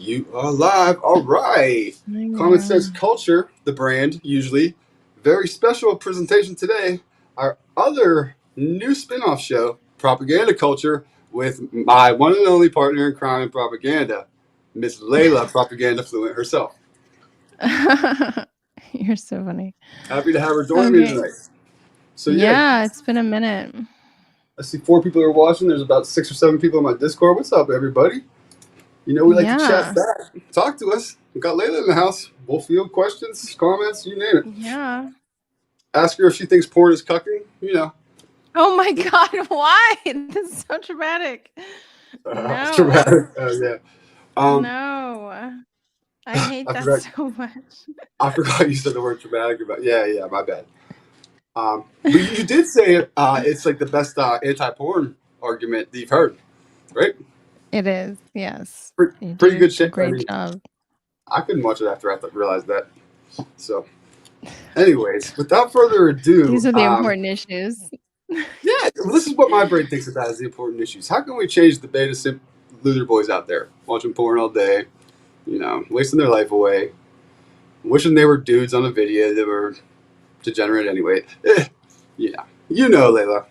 You are live. All right. Common Yeah. Sense Culture, the brand, usually. Very special presentation today. Our other new spin off show, Propaganda Culture, with my one and only partner in crime and propaganda, Miss Layla, propaganda fluent herself. You're so funny. Happy to have her join me Okay. tonight. So, yeah, Yeah, it's been a minute. I see 4 people are watching. There's about 6 or 7 people on my Discord. What's up, everybody? You know, we like to chat Yeah. back. Talk to us. We got Layla in the house. We'll field questions, comments, you name it. Yeah. Ask her if she thinks porn is cucking. Oh my God, why? This is so dramatic. It's No. dramatic. Yeah. Um, No. I hate I that forgot. so much. I forgot you said the word dramatic about. Yeah. My bad. But you did say it's like the best anti-porn argument that you've heard, right? It is, yes. You Pretty did good a shit. I great mean, job. I couldn't watch it after I realized that. So, anyways, without further ado, These are the important issues. yeah, well, this is what my brain thinks about as the important issues. How can we change the beta simp loser boys out there watching porn all day, wasting their life away, wishing they were dudes on a video that were degenerate anyway? Yeah, Layla.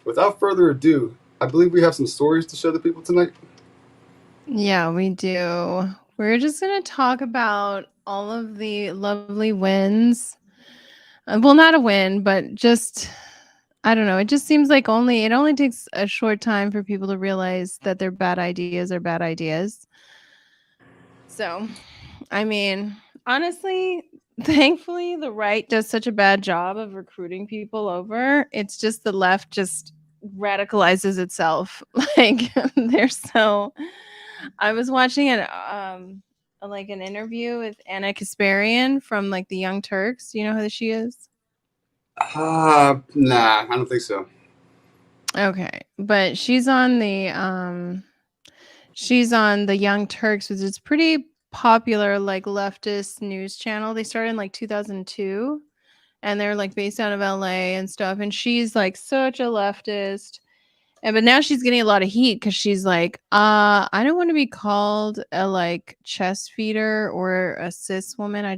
Without further ado, I believe we have some stories to show the people tonight. Yeah, we do. We're just going to talk about all of the lovely wins. Well, not a win, but just I don't know. It just seems like it only takes a short time for people to realize that their bad ideas are bad ideas. So, I mean, honestly, thankfully the right does such a bad job of recruiting people over. It's just the left just radicalizes itself. Like they're so I was watching an interview with Anna Kasparian from like the Young Turks. You know who she is? Nah, I don't think so. Okay. But she's on the Young Turks, which is pretty popular like leftist news channel. They started in like 2002 and they're like based out of LA and stuff, and she's like such a leftist. But now she's getting a lot of heat because she's like, I don't want to be called a like chest feeder or a cis woman. I'm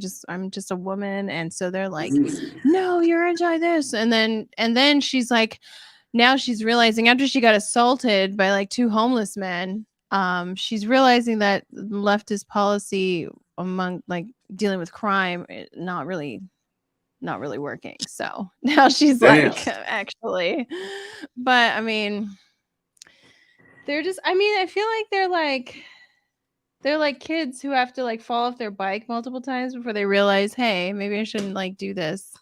just a woman. And so they're like, no, you're anti this. And then she's like, now she's realizing after she got assaulted by like two homeless men, she's realizing that leftist policy among like dealing with crime not really working. So now she's Damn. like, actually, but I mean, I feel like they're like kids who have to like fall off their bike multiple times before they realize, hey, maybe I shouldn't like do this.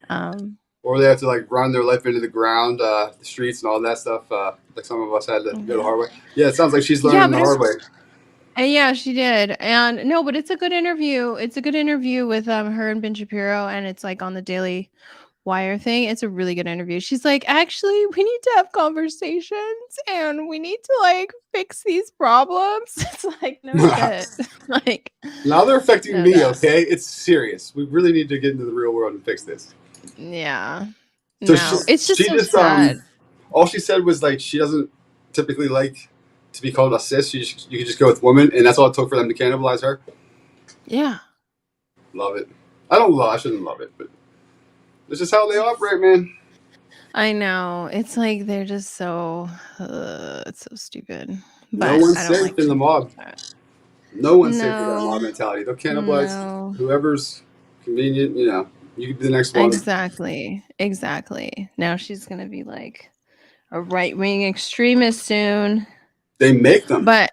Or they have to like run their life into the ground, the streets and all that stuff. Like some of us had to go the hard way. Yeah, it sounds like she's Yeah, learning but the hard way. yeah, she did. And no, but it's a good interview. It's a good interview with her and Ben Shapiro, and it's like on the Daily Wire thing. It's a really good interview. She's like, actually, we need to have conversations and we need to like fix these problems. It's like, no shit. Like, Now they're affecting no me, doubt. okay? It's serious. We really need to get into the real world and fix this. Yeah. So No, it's just she so just sad. all she said was like she doesn't typically like to be called a cis. You could just go with woman, and that's all it took for them to cannibalize her. Yeah. Love it. I shouldn't love it, but this is how they operate, man. I know. It's like they're just so it's so stupid. No But one's I don't safe like in the to mob. that. No one's safe with that No. mob mentality. They'll cannibalize No. whoever's convenient. You could be the next one. Exactly. Exactly. Now she's going to be like a right-wing extremist soon. They make them. But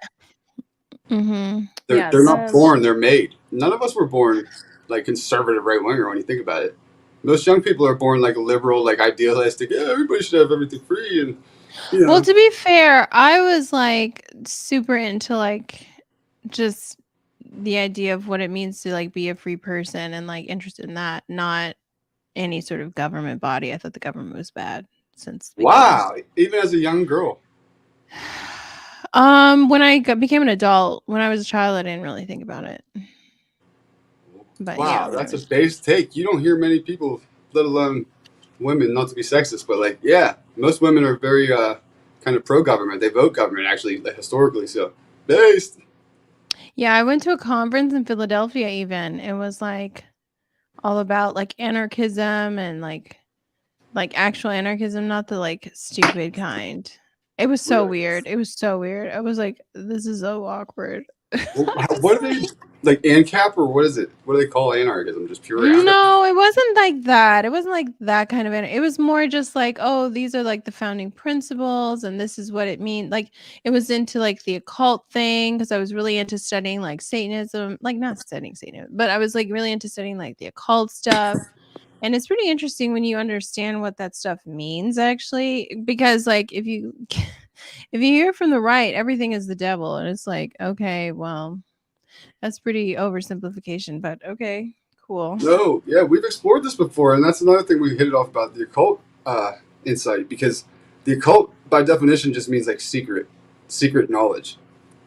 They're not born. They're made. None of us were born like conservative right winger when you think about it. Most young people are born like liberal, like idealistic. Yeah, everybody should have everything free, and well, to be fair, I was like super into like just the idea of what it means to like be a free person and like interested in that, not any sort of government body. I thought the government was bad since the beginning. Wow, even as a young girl. When I became an adult, when I was a child, I didn't really think about it. But Wow, yeah, that's a base take. You don't hear many people, let alone women, not to be sexist, but like, most women are very kind of pro-government. They vote government, actually, like, historically so. Based. Yeah, I went to a conference in Philadelphia even. It was like all about like anarchism and like actual anarchism, not the like stupid kind. It was so Really? weird. It was so weird. I was like, this is so awkward. Well, I was what are they like, like? ANCAP or what is it? What do they call anarchism? Just pure anarchism? no, it wasn't like that. It wasn't like that kind of it was more just like, oh, these are like the founding principles and this is what it means. Like it was into like the occult thing because I was really into studying like Satanism, like not studying Satanism, but I was like really into studying like the occult stuff. And it's pretty interesting when you understand what that stuff means actually because like if you if you hear from the right, everything is the devil and it's like, okay, well, that's pretty oversimplification, but okay, cool. No, yeah, we've explored this before, and that's another thing we hit it off about the occult insight because the occult, by definition, just means like secret knowledge.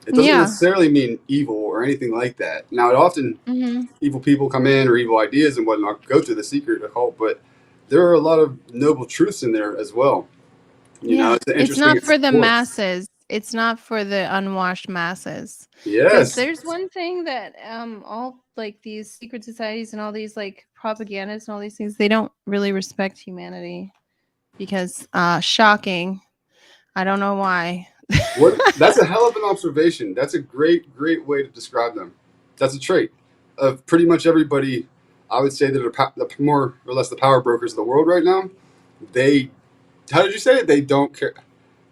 It doesn't Yeah. necessarily mean evil or anything like that. Now, it often Mhm. evil people come in or evil ideas and whatnot go to the secret occult, but there are a lot of noble truths in there as well. You know, Yeah. it's an It's interesting not for the explore. masses. It's not for the unwashed masses. Because Yes. there's one thing that all like these secret societies and all these like propagandists and all these things, they don't really respect humanity. Because shocking. I don't know why. What? That's a hell of an observation. That's a great way to describe them. That's a trait of pretty much everybody. I would say that are the more or less the power brokers of the world right now. They, how did you say it? They don't care.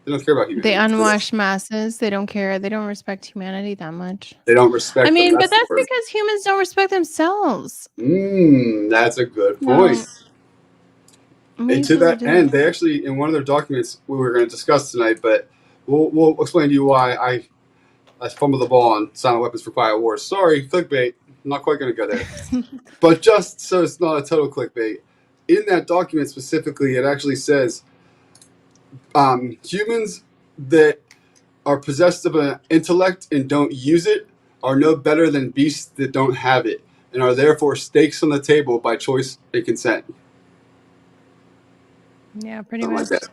They don't care about The humanity. unwashed masses, they don't care. They don't respect humanity that much. They don't I respect them. mean, but That's the that's word. because humans don't respect themselves. That's a good point. No, we And to usually that do. end, they actually in one of their documents we were going to discuss tonight, but we'll explain to you why I fumbled the ball on silent weapons for quiet wars. Sorry, clickbait. I'm not quite going to go there. But just so it's not a total clickbait, in that document specifically, it actually says humans that are possessed of an intellect and don't use it are no better than beasts that don't have it and are therefore stakes on the table by choice and consent. Yeah, pretty Something like much. that.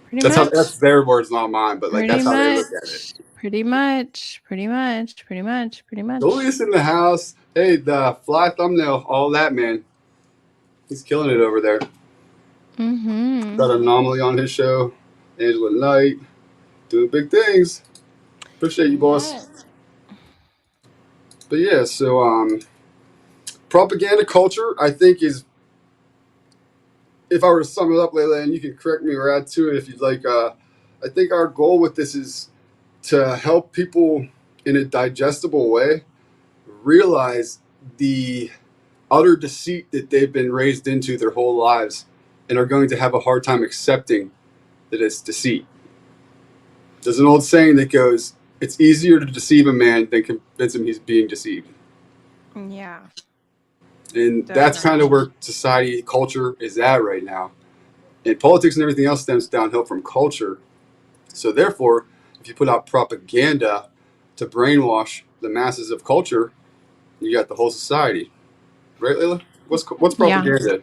Pretty That's much. their words, not mine, but like Pretty that's how they look at it. much. Pretty much. Pretty much. Pretty much. Pretty much. Julius in the house. Hey, the fly thumbnail, all that man. He's killing it over there. Mm-hmm. Got Anomaly on his show. Angela Knight. Doing big things. Appreciate you, boss. Yeah. But yeah, so propaganda culture, I think, is, if I were to sum it up, Layla, and you can correct me or add to it if you'd like, I think our goal with this is to help people in a digestible way realize the utter deceit that they've been raised into their whole lives and are going to have a hard time accepting that it's deceit. There's an old saying that goes, it's easier to deceive a man than convince him he's being deceived. Yeah. And that's kind of Definitely. where society, culture is at right now. And politics and everything else stems downhill from culture. So therefore, if you put out propaganda to brainwash the masses of culture, you got the whole society. Right, Layla? What's Yeah. propaganda?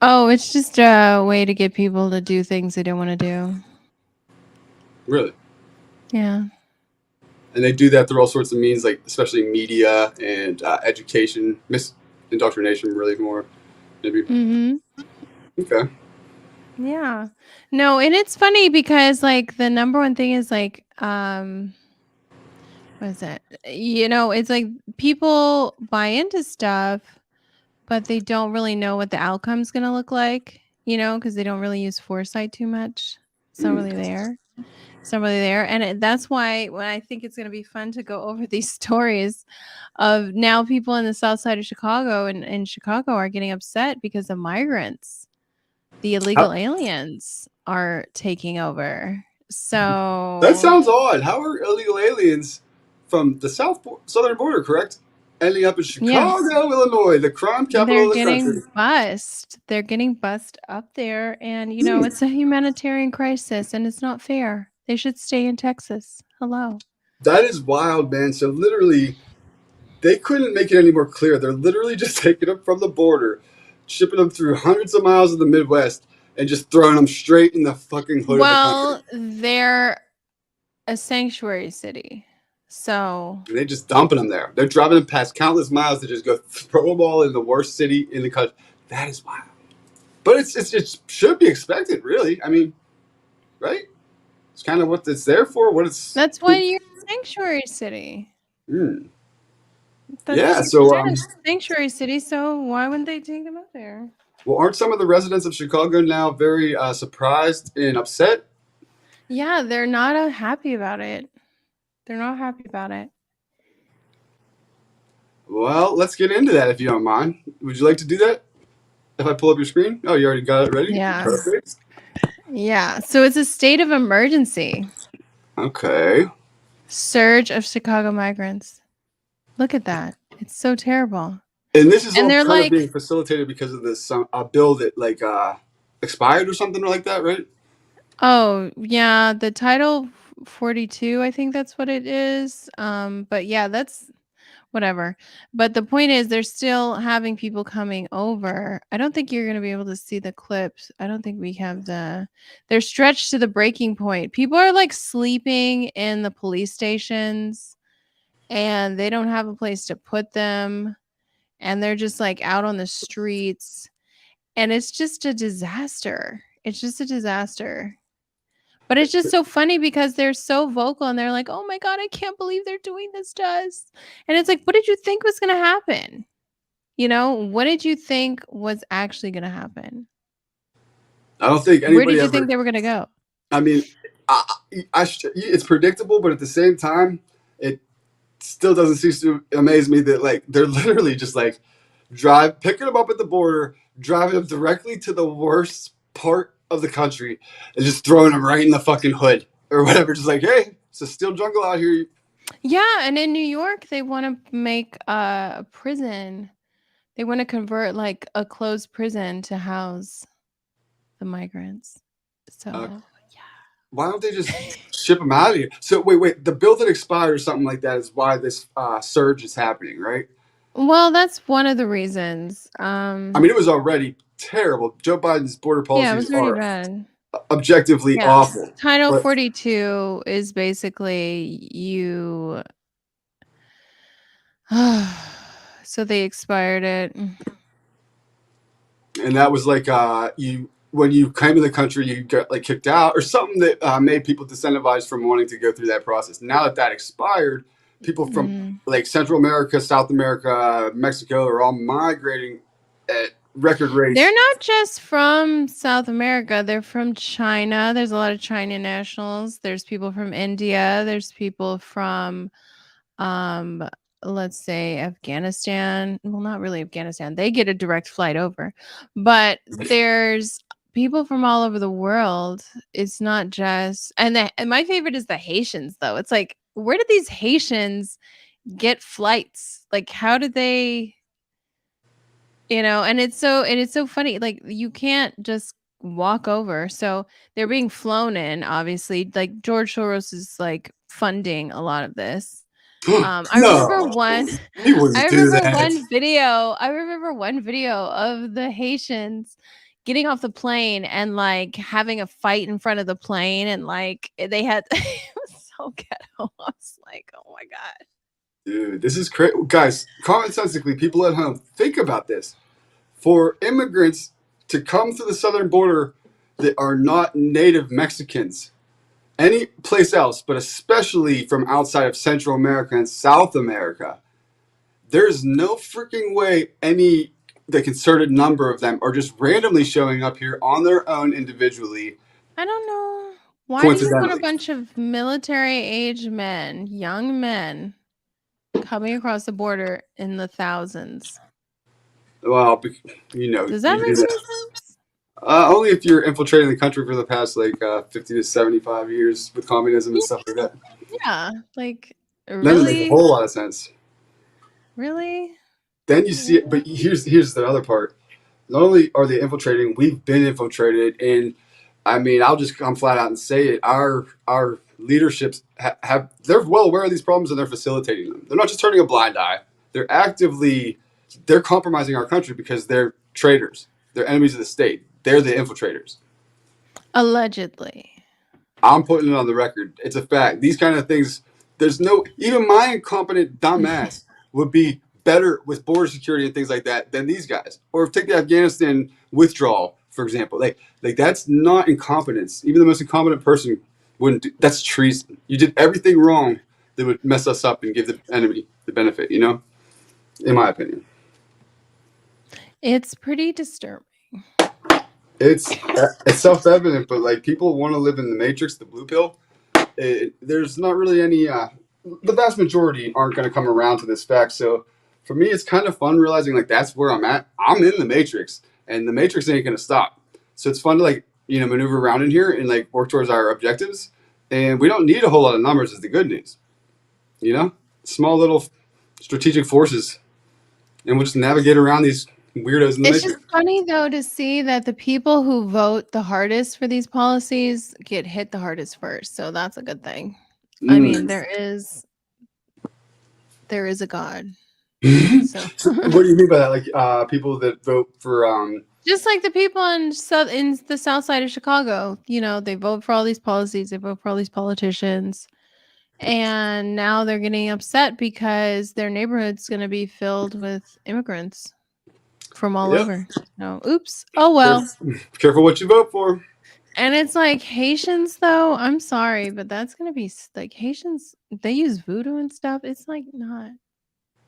Oh, it's just a way to get people to do things they don't want to do. Really? Yeah. And they do that through all sorts of means, like especially media and education, indoctrination, really more maybe. Mm-hmm. Okay. Yeah. No, and it's funny because like the number one thing is like what is it? It's like people buy into stuff, but they don't really know what the outcome's going to look like, because they don't really use foresight too much. It's not Mm. really there. It's not really there. And that's why when I think it's going to be fun to go over these stories of now people in the south side of Chicago and in Chicago are getting upset because the migrants, the illegal How, aliens are taking over. that So, sounds odd. How are illegal aliens from the southern border, correct, ending up in yes, Chicago, Illinois, the crime they're capital of the country? getting bussed. They're getting bussed up there. And, Hmm. it's a humanitarian crisis and it's not fair. They should stay in Texas. Hello. That is wild, man. So literally, they couldn't make it any more clear. They're literally just taking them from the border, shipping them through hundreds of miles of the Midwest, and just throwing them straight in the fucking hood of the country. Well, a sanctuary city. So And they're just dumping them there. They're driving them past countless miles to just go throw them all in the worst city in the country. That is wild. But it should be expected, really. I mean, right? It's kind of what it's there for. What it's. that's why you're a sanctuary city. Hmm. Yeah. That's So, yeah, it's a sanctuary city. So why wouldn't they take them up there? well, aren't some of the residents of Chicago now very surprised and upset? Yeah, they're not happy about it. They're not happy about it. Well, let's get into that if you don't mind. Would you like to do that? If I pull up your screen? Oh, you already got it ready? Yeah. Perfect. Yeah. So it's a state of emergency. Okay. Surge of Chicago migrants. Look at that. It's so terrible. And this is And all they're kind of like, being facilitated because of this bill that expired or something like that, right? oh, yeah, the Title 42, I think that's what it is. But yeah, that's whatever. But the point is, they're still having people coming over. I don't think you're going to be able to see the clips. I don't think we have they're stretched to the breaking point. People are like sleeping in the police stations and they don't have a place to put them. And they're just like out on the streets. And it's just a disaster. It's just a disaster. But it's just so funny because they're so vocal and they're like, "Oh my god, I can't believe they're doing this to us." And it's like, what did you think was going to happen? You know, what did you think was actually going to happen? I don't think Where anybody did you ever. think they were going to go? I mean, it's predictable, but at the same time, it still doesn't cease to amaze me that like they're literally just like picking them up at the border, driving them directly to the worst part of the country, and just throwing them right in the fucking hood or whatever. Just like, hey, it's a steel jungle out here. Yeah, and in New York, they want to make a prison. They want to convert like a closed prison to house the migrants. So, Uh, yeah. why don't they just ship them out of here? So wait, the bill that expired or something like that is why this surge is happening, right? Well, that's one of the reasons. I mean, it was already terrible. Joe Biden's border Yeah, it policies was already are bad. objectively Yeah. awful. Title But 42 is basically you so they expired it. and that was like you when you came to the country, you got like kicked out or something that made people disincentivized from wanting to go through that process. Now that that expired, people from Mm. like Central America, South America, Mexico are all migrating at record rates. They're not just from South America, they're from China. There's a lot of China nationals. There's people from India, there's people from um let's say Afghanistan. Well, not really Afghanistan. They get a direct flight over. But there's people from all over the world. It's not just and my favorite is the Haitians though. It's like where did these Haitians get flights? Like how did they, and it's so funny. Like you can't just walk over. So they're being flown in, obviously. Like George Soros is like funding a lot of this. I remember No, one he wouldn't I do remember that. one video of the Haitians getting off the plane and like having a fight in front of the plane and like they had it was so ghetto. I was like, oh my god. Dude, this is crazy. Guys, commonsensically, people at home, think about this. For immigrants to come to the southern border that are not native Mexicans, any place else, but especially from outside of Central America and South America, there's no freaking way the concerted number of them are just randomly showing up here on their own individually. I don't know. Why do you want a Coincidentally. bunch of military age men, young men, coming across the border in the thousands? Well, you know, Does that you make do any that. sense? Only if you're infiltrating the country for the past like 50 to 75 years with communism and stuff like that. Yeah. Like, Then it makes a really? whole lot of sense. Really? Then you see it, but here's the other part. Not only are they infiltrating, we've been infiltrated, and I mean, I'll just come flat out and say it. Our leaderships they're well aware of these problems and they're facilitating them. They're not just turning a blind eye. They're compromising our country because they're traitors. They're enemies of the state. They're the infiltrators. Allegedly. I'm putting it on the record. It's a fact. These kind of things, there's no, even my incompetent dumbass would be better with border security and things like that than these guys. Or take the Afghanistan withdrawal, for example. Like that's not incompetence. Even the most incompetent person wouldn't do, that's treason. You did everything wrong that would mess us up and give the enemy the benefit, you know? In my opinion. It's pretty disturbing. It's self-evident, but like people want to live in the matrix, the blue pill. There's not really any. The vast majority aren't going to come around to this fact. So for me, it's kind of fun realizing like that's where I'm at. I'm in the matrix, and the matrix ain't going to stop. So it's fun to like maneuver around in here and like work towards our objectives. And we don't need a whole lot of numbers. Is the good news, small little strategic forces, and we'll just navigate around these weirdos in the It's matrix. just funny though to see that the people who vote the hardest for these policies get hit the hardest first. So that's a good thing. I mean, there is a God. So What do you mean by that? Like people that vote for just like the people in the south side of Chicago, they vote for all these policies, they vote for all these politicians, and now they're getting upset because their neighborhood's going to be filled with immigrants from all over. So, oops. Oh well. Careful what you vote for. And it's like Haitians, though. I'm sorry, but that's going to be like Haitians. They use voodoo and stuff. It's like not.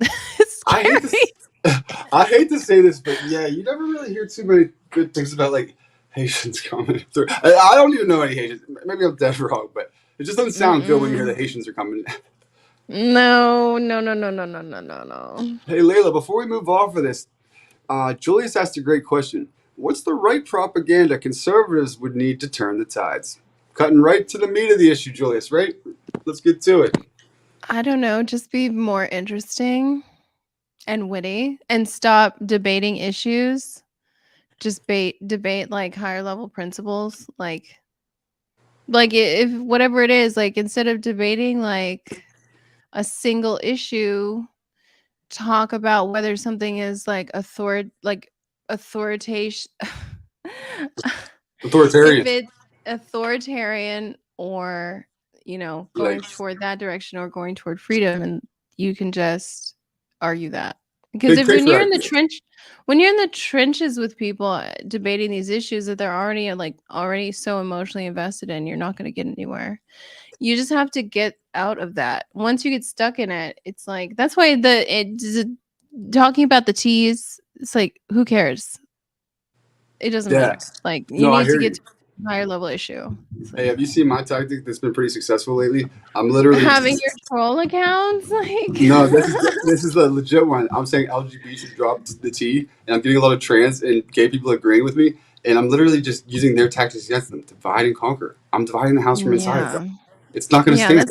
It's scary. I hate to say this, but yeah, you never really hear too many good things about like Haitians coming through. I don't even know any Haitians. Maybe I'm dead wrong, but it just doesn't sound good when you hear the Haitians are coming. No. Hey, Layla, before we move off of this, Julius asked a great question. What's the right propaganda conservatives would need to turn the tides? Cutting right to the meat of the issue, Julius, right? Let's get to it. I don't know. Just be more interesting and witty and stop debating issues. Just debate like higher level principles. Like if whatever it is, like instead of debating like a single issue, talk about whether something is like authoritarian. Authoritarian. If it's authoritarian or going toward that direction or going toward freedom, and you can just argue that. Because when you're in the trenches with people debating these issues that they're already so emotionally invested in, you're not going to get anywhere. You just have to get out of that. Once you get stuck in it, it's like that's why talking about the T's, it's like who cares? It doesn't matter. Like you need to get to a higher level issue. Hey, have you seen my tactic that's been pretty successful lately? I'm literally having your troll accounts. Like no, this is the legit one. I'm saying LGBT should drop the T, and I'm getting a lot of trans and gay people agreeing with me, and I'm literally just using their tactics against them. Divide and conquer. I'm dividing the house from inside. It's not going to stand.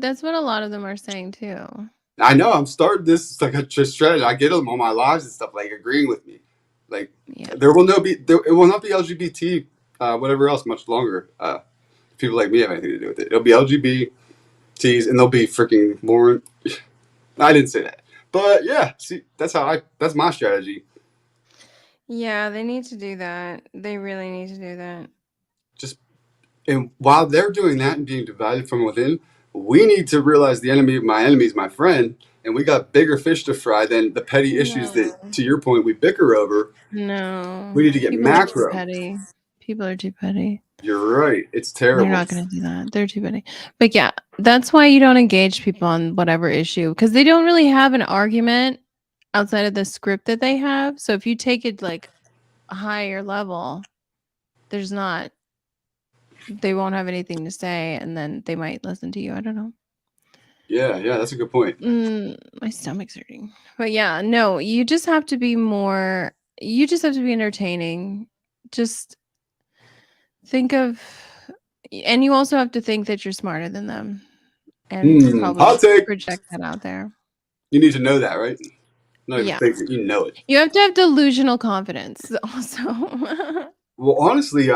That's what a lot of them are saying too. I know. I'm starting this. It's like a strategy. I get them on my lives and stuff, like agreeing with me. Like it will not be LGBT, whatever else, much longer. People like me have anything to do with it. It'll be LGBTs, and they'll be freaking more. I didn't say that, but yeah. See, that's my strategy. Yeah, they need to do that. They really need to do that. And while they're doing that and being divided from within, we need to realize the enemy of my enemy is my friend, and we got bigger fish to fry than the petty issues that, to your point, we bicker over. No, we need to get macro. People are too petty. You're right. It's terrible. They're not going to do that. They're too petty. But yeah, that's why you don't engage people on whatever issue, because they don't really have an argument outside of the script that they have. So if you take it like a higher level, they won't have anything to say, and then they might listen to you. I don't know. Yeah, that's a good point. My stomach's hurting. But yeah, no, you just have to be entertaining. Just think of, and you also have to think that you're smarter than them, and probably project that out there. You need to know that, right? Not even think that you know it. You have to have delusional confidence also. Well, honestly,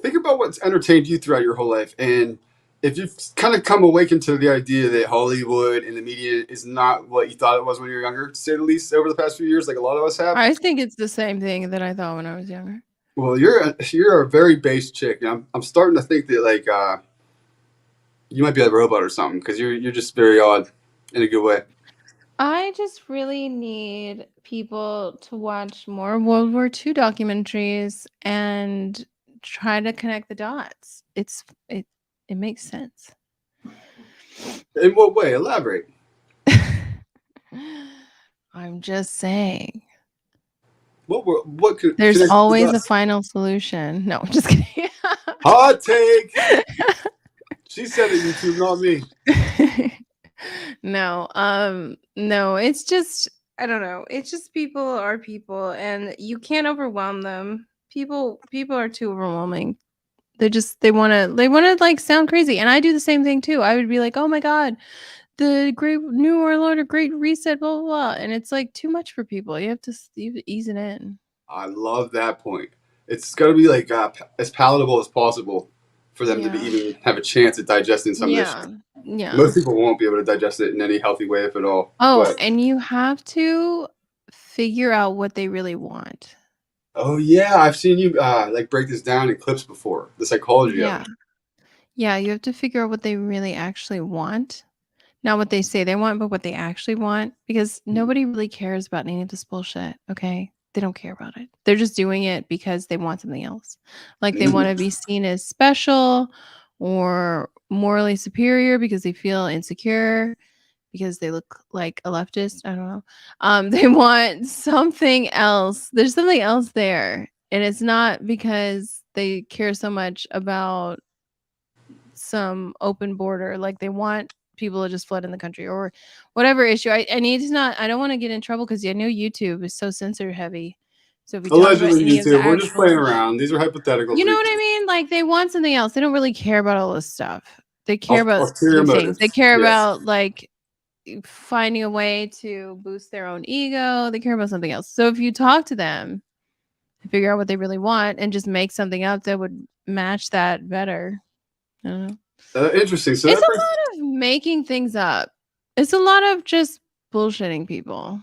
think about what's entertained you throughout your whole life, and if you've kind of come awakened to the idea that Hollywood and the media is not what you thought it was when you were younger, to say the least, over the past few years, like a lot of us have. I think it's the same thing that I thought when I was younger. Well, you're a very base chick. I'm starting to think that like you might be a robot or something because you're just very odd in a good way. I just really need people to watch more World War II documentaries and try to connect the dots. It makes sense. In what way? Elaborate. I'm just saying. What There's connects the always a dots? final solution. No, I'm just kidding. Hot take. She said it. YouTube, not me. No, it's just I don't know. It's just people are people and you can't overwhelm them. People are too overwhelming. They want to like sound crazy. And I do the same thing too. I would be like, "Oh my god, the great new world order, great reset, blah blah blah." And it's like too much for people. You have to ease it in. I love that point. It's got to be like as palatable as possible for them to be Yeah. even have a chance at digesting some of this Yeah. shit. Yeah. Most people won't be able to digest it in any healthy way, if at all. Oh, But and you have to figure out what they really want. oh yeah, I've seen you like break this down in clips before. The psychology of Yeah. it. Yeah, you have to figure out what they really actually want. Not what they say they want, but what they actually want because nobody really cares about any of this bullshit, okay? They don't care about it. They're just doing it because they want something else. Like they want to be seen as special or morally superior because they feel insecure because they look like a leftist. I don't know. They want something else. There's something else there. And it's not because they care so much about some open border. Like they want people to just flood in the country or whatever issue. I need to not, I don't want to get in trouble because I know YouTube is so censor heavy. So if we talk about Allegedly, any of the YouTube. We're just playing actual, around. These are hypotheticals. you know what I mean? Like they want something else. They don't really care about all this stuff. They care about Ulterior other things. They motives. care Yes. about like finding a way to boost their own ego. They care about something else. So if you talk to them and figure out what they really want and just make something up that would match that better. I don't know. Interesting. So It's that a brings lot of making things up. It's a lot of just bullshitting people.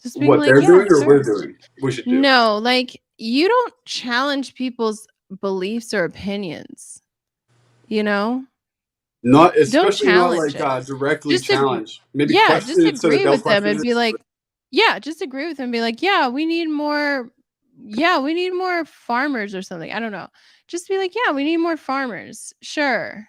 Just being what like, they're yeah, doing or we're sure. doing. We should do. No, like you don't challenge people's beliefs or opinions, you know? Not Don't especially not challenge like it. directly Just ag- challenge. Maybe yeah, question just it so that agree they'll with them question and it. be like, yeah, just agree with them and be like, yeah, we need more farmers or something. I don't know. Just be like, yeah, we need more farmers. Sure.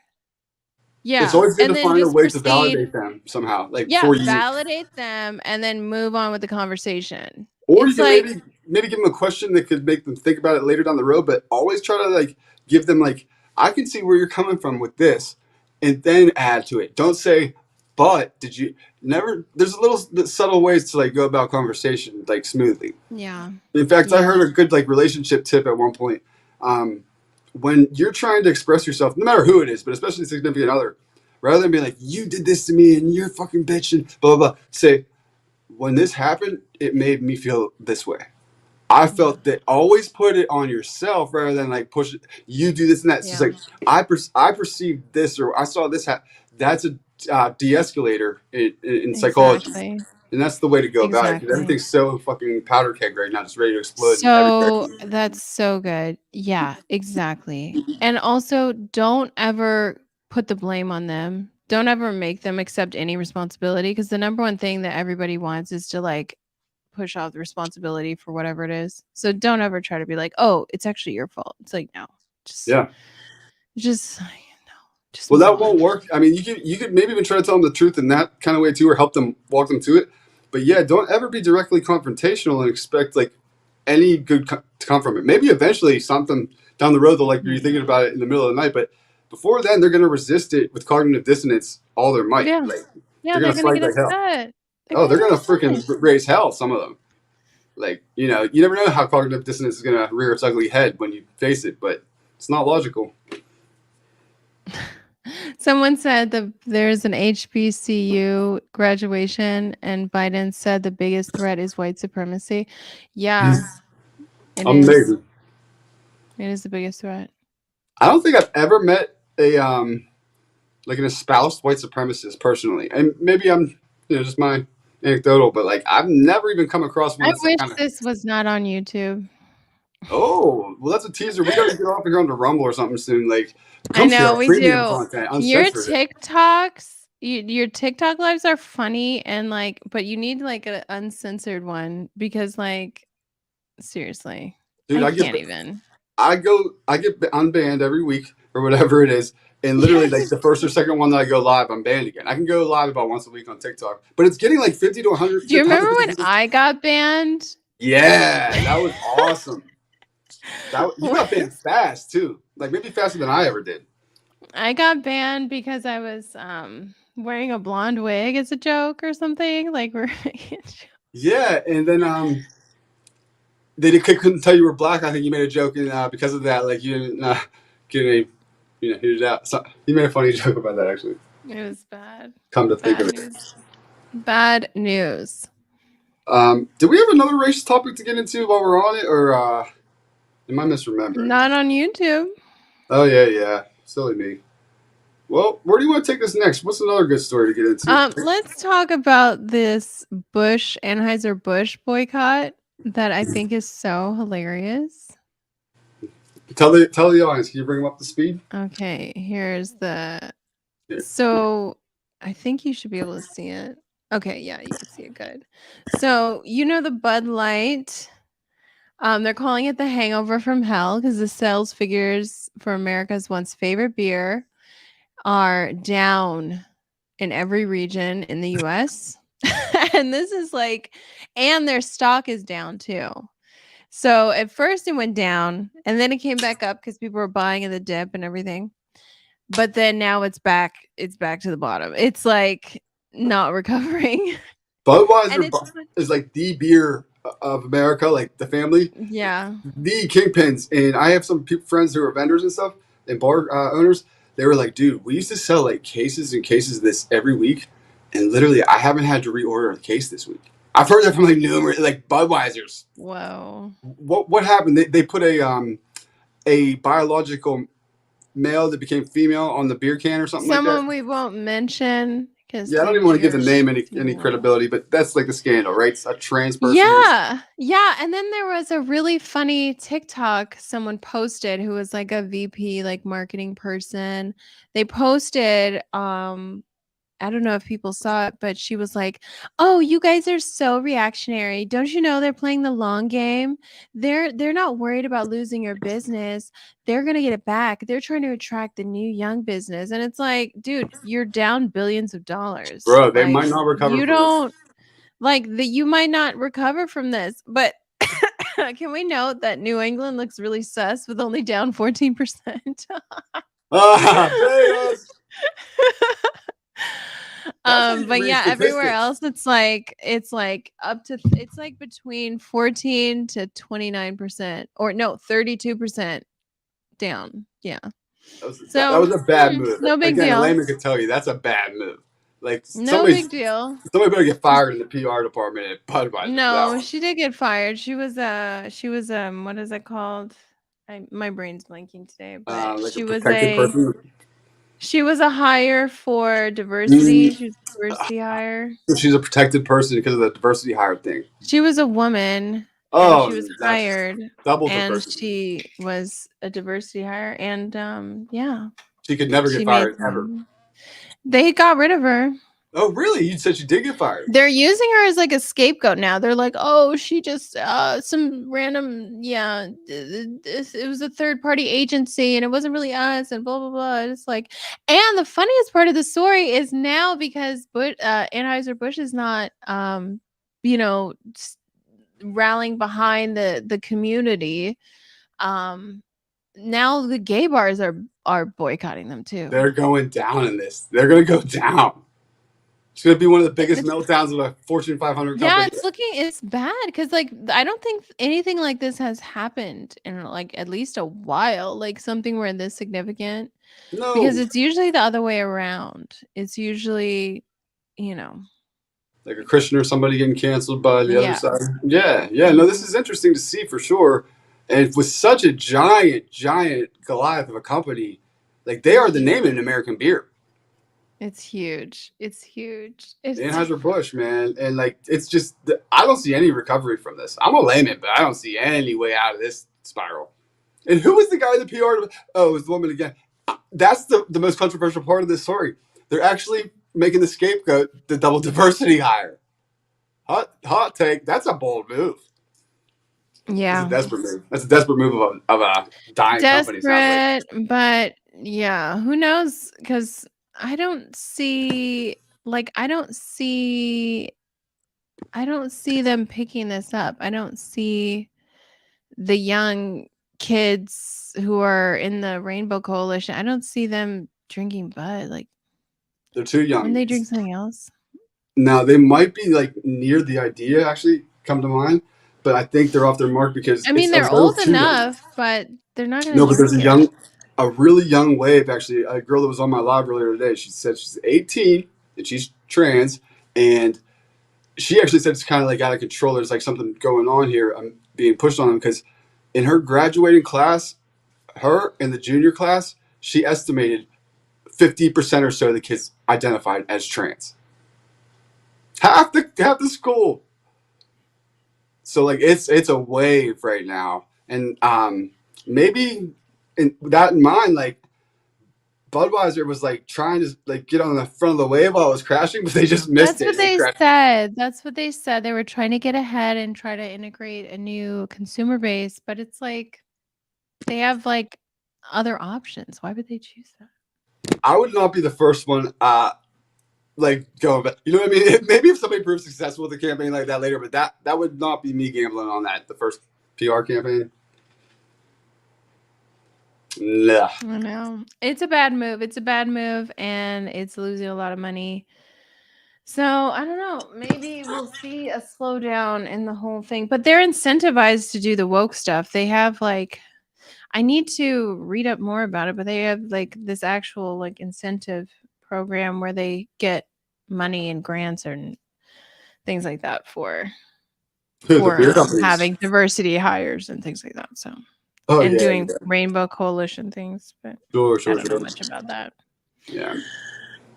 It's Yeah. always good And to then find a just way to proceed. validate them somehow, like Yeah, before you, validate them and then move on with the conversation. or you It's can like, maybe give them a question that could make them think about it later down the road. But always try to like give them like I can see where you're coming from with this, and then add to it. Don't say, but did you never? There's little subtle ways to like go about conversation like smoothly. yeah. In fact, I Yeah. heard a good like relationship tip at one point. Um, when you're trying to express yourself, no matter who it is, but especially a significant other, rather than being like, "You did this to me and you're fucking bitch," and blah blah blah, say, "When this happened, it made me feel this way. I Yeah. felt that." Always put it on yourself rather than like push it. You do this and that. It's just Yeah. like I perceived this or I saw this happen. That's a de-escalator in psychology. Exactly. And that's the way to go about it because Exactly. everything's so fucking powder keg right now, just ready to explode in every So direction. that's so good. Yeah, exactly. And also don't ever put the blame on them. Don't ever make them accept any responsibility because the number one thing that everybody wants is to like push off the responsibility for whatever it is. So don't ever try to be like, "Oh, it's actually your fault." It's like, no. Just Yeah. just no. Just Well, move that on. won't work. I mean, you could maybe even try to tell them the truth in that kind of way too, or help them walk them to it. But yeah, don't ever be directly confrontational and expect like any good to come from it. Maybe eventually something down the road they'll like be Mhm. thinking about it in the middle of the night, but before then they're going to resist it with cognitive dissonance all their might. Yeah. Like Yeah, they're they're going to going to fight get like hell. upset. They're Oh, going they're to get going to upset. freaking raise hell. Some of them. Like you never know how cognitive dissonance is going to rear its ugly head when you face it, but it's not logical. Someone said that there's an HBCU graduation, and Biden said the biggest threat is white supremacy. Yeah, it is. Amazing. It is the biggest threat. I don't think I've ever met a like an espoused white supremacist personally, and maybe I'm just my anecdotal, but like I've never even come across one I that's like wish kind of this was not on YouTube. Oh, well, that's a teaser. We got to get off and go on to Rumble or something soon. Like, I come see know our we premium do. content, Your uncensored. TikToks, your TikTok lives are funny and like, but you need like an uncensored one because like, seriously, Dude, I can't even. I get unbanned every week or whatever it is, and literally like the first or second one that I go live, I'm banned again. I can go live about once a week on TikTok, but it's getting like 50 to 100, Do you remember 150 when people. I got banned? Yeah, that was awesome. You got banned fast too, like maybe faster than I ever did. I got banned because I was wearing a blonde wig as a joke or something. Like we're Yeah, and then they couldn't tell you were black. I think you made a joke, and because of that, like you didn't get any, here's out. So you made a funny joke about that actually. it was bad. Come to think of Bad it. news. Bad news. Do we have another racist topic to get into while we're on it, or am I misremembering? Not on YouTube. Oh yeah, silly me. Well, where do you want to take this next? What's another good story to get into? Let's talk about this Anheuser-Busch boycott that I think is so hilarious. Tell the audience. Can you bring them up to speed? Okay, here's the. Here. So I think you should be able to see it. Okay, yeah, you can see it good. So you know the Bud Light. They're calling it the hangover from hell because the sales figures for America's once favorite beer are down in every region in the US. And this is like, and their stock is down too. So at first it went down and then it came back up because people were buying in the dip and everything. But then now it's back to the bottom. It's like not recovering. And Budweiser it's is like the beer of America, like the family, yeah. the kingpins. And I have some friends who are vendors and stuff and bar owners. They were like, dude, we used to sell like cases and cases of this every week, and literally, I haven't had to reorder a case this week. I've heard that from like numerous, like Budweisers. Whoa. What happened? They put a biological male that became female on the beer can or something like that. Someone we won't mention because Yeah, I don't even want to give the name any credibility, but that's like the scandal, right? It's a trans person. Yeah. And then there was a really funny TikTok someone posted who was like a VP, like marketing person. They posted, I don't know if people saw it, but she was like, "Oh, you guys are so reactionary. Don't you know they're playing the long game? They're not worried about losing your business. They're going to get it back. They're trying to attract the new young business." And it's like, dude, you're down billions of dollars. Bro, they Like might not recover you from this. don't like that you might not recover from this. But can we note that New England looks really sus with only down 14%? Pay us. But yeah, everywhere else it's like up to it's like between 14 to 29% or no 32% down. Yeah. That was a bad move. No big Again, deal. a layman could tell you that's a bad move. Like No big deal. Somebody better get fired in the PR department at Budweiser. No, she did get fired. She was what is it called? My brain's blanking today, but like she a was protected person. She was a hire for diversity. She was a diversity hire. She's a protected person because of the diversity hire thing. She was a woman. Oh, and she was hired. Double and diversity. she was a diversity hire. And yeah. She could never get fired ever. They got rid of her. Oh, really? You said she did get fired. They're using her as like a scapegoat now. They're like, oh, she just some random it was a third party agency and it wasn't really us and blah blah blah. It's like, and the funniest part of the story is now because Anheuser-Busch is not rallying behind the community. Now the gay bars are boycotting them too. They're going down in this. They're going to go down. It's going to be one of the biggest meltdowns of a Fortune 500 company. Yeah, it's bad because like I don't think anything like this has happened in like at least a while, like something where this significant. No, because it's usually the other way around. It's usually, like a Christian or somebody getting canceled by the other side. Yeah. No, this is interesting to see for sure. And with such a giant Goliath of a company, like they are the name in American beer. It's huge. It's Anheuser-Busch, man. And like, it's just, I don't see any recovery from this. I'm a layman, but I don't see any way out of this spiral. And who was the guy in the PR? Oh, it was the woman again. That's the most controversial part of this story. They're actually making the scapegoat the double diversity hire. Hot take. That's a bold move. That's a Yeah. desperate move. That's a desperate move of a dying company. Sounds Desperate, but yeah, who knows? Because I don't see, like, I don't see them picking this up. I don't see the young kids who are in the Rainbow Coalition. I don't see them drinking Bud. Like, they're too when young. they drink something else. Now they might be like near the idea actually come to mind, but I think they're off their mark because I mean, it's a they're little old too young. enough, but they're not going No, to but there's drink it. a really young wave actually. A girl that was on my live earlier today. She said she's 18 and she's trans, and she actually said it's kind of like out of control. There's like something going on here. I'm being pushed on them because in her graduating class, her in the junior class, she estimated 50% or so of the kids identified as trans. Half the school. So like it's a wave right now, and maybe that in mind, like Budweiser was like trying to like get on the front of the wave while it was crashing, but they just missed That's it. what And they they crashed. said. That's what they said. They were trying to get ahead and try to integrate a new consumer base, but it's like they have like other options. Why would they choose that? I would not be the first one. Like going back, you know what I mean? Maybe if somebody proves successful with a campaign like that later, but that would not be me gambling on that. The first PR campaign. Nah. I know. It's a bad move. It's a bad move and it's losing a lot of money. So I don't know. Maybe we'll see a slowdown in the whole thing. But they're incentivized to do the woke stuff. They have like I need to read up more about it, but they have like this actual like incentive program where they get money and grants and things like that for The beer companies. having diversity hires and things like that. So Oh and yeah, doing yeah. Rainbow Coalition things, but Sure, I sure, don't know sure. much about that. Yeah,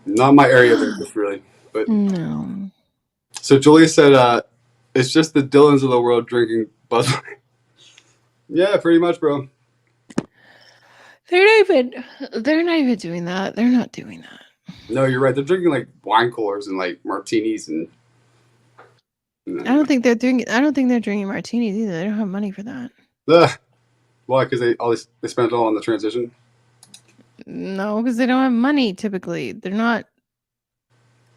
not my area of interest really. But No. so Julia said, it's just the Dylans of the world drinking Budweiser. Yeah, pretty much, bro. They're not even doing that. They're not doing that. No, you're right. They're drinking like wine coolers and like martinis and. I don't think they're drinking martinis either. They don't have money for that. Why? Because they spent it all on the transition. No, because they don't have money typically. They're not.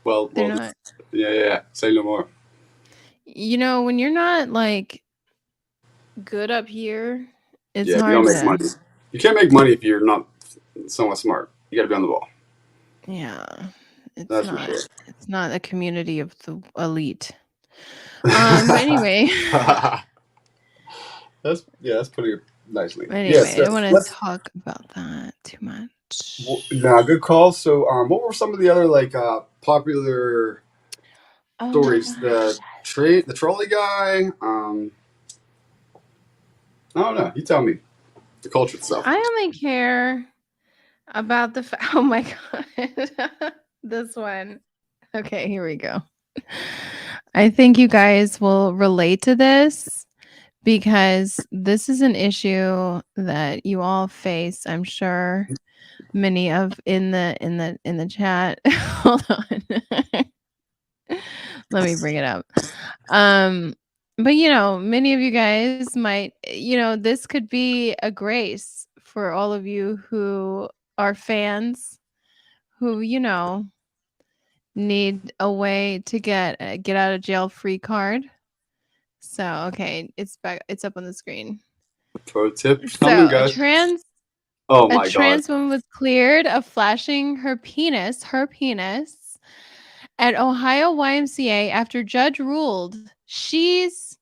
Well, yeah. Say no more. You know, when you're not like good up here, it's Yeah, if you hard don't make to. money, you can't make money if you're not somewhat smart. You got to be on the ball. Yeah, That's for sure. It's not a community of the elite. But anyway. That's putting it nicely. Anyway, Yeah, so I don't want to talk about that too much. Nah, good call. So, what were some of the other like popular stories? The trolley guy. I don't know. You tell me. The culture itself. I only care about the oh my god. This one. Okay, here we go. I think you guys will relate to this because this is an issue that you all face, I'm sure. Many of in the chat. Hold on. Let me bring it up. But you know, many of you guys might, you know, this could be a grace for all of you who are fans who, you know, need a way to get out of jail free card. So, okay, it's up on the screen. Pro tip So, coming, guys. a trans woman was cleared of flashing her penis at Ohio YMCA after judge ruled she's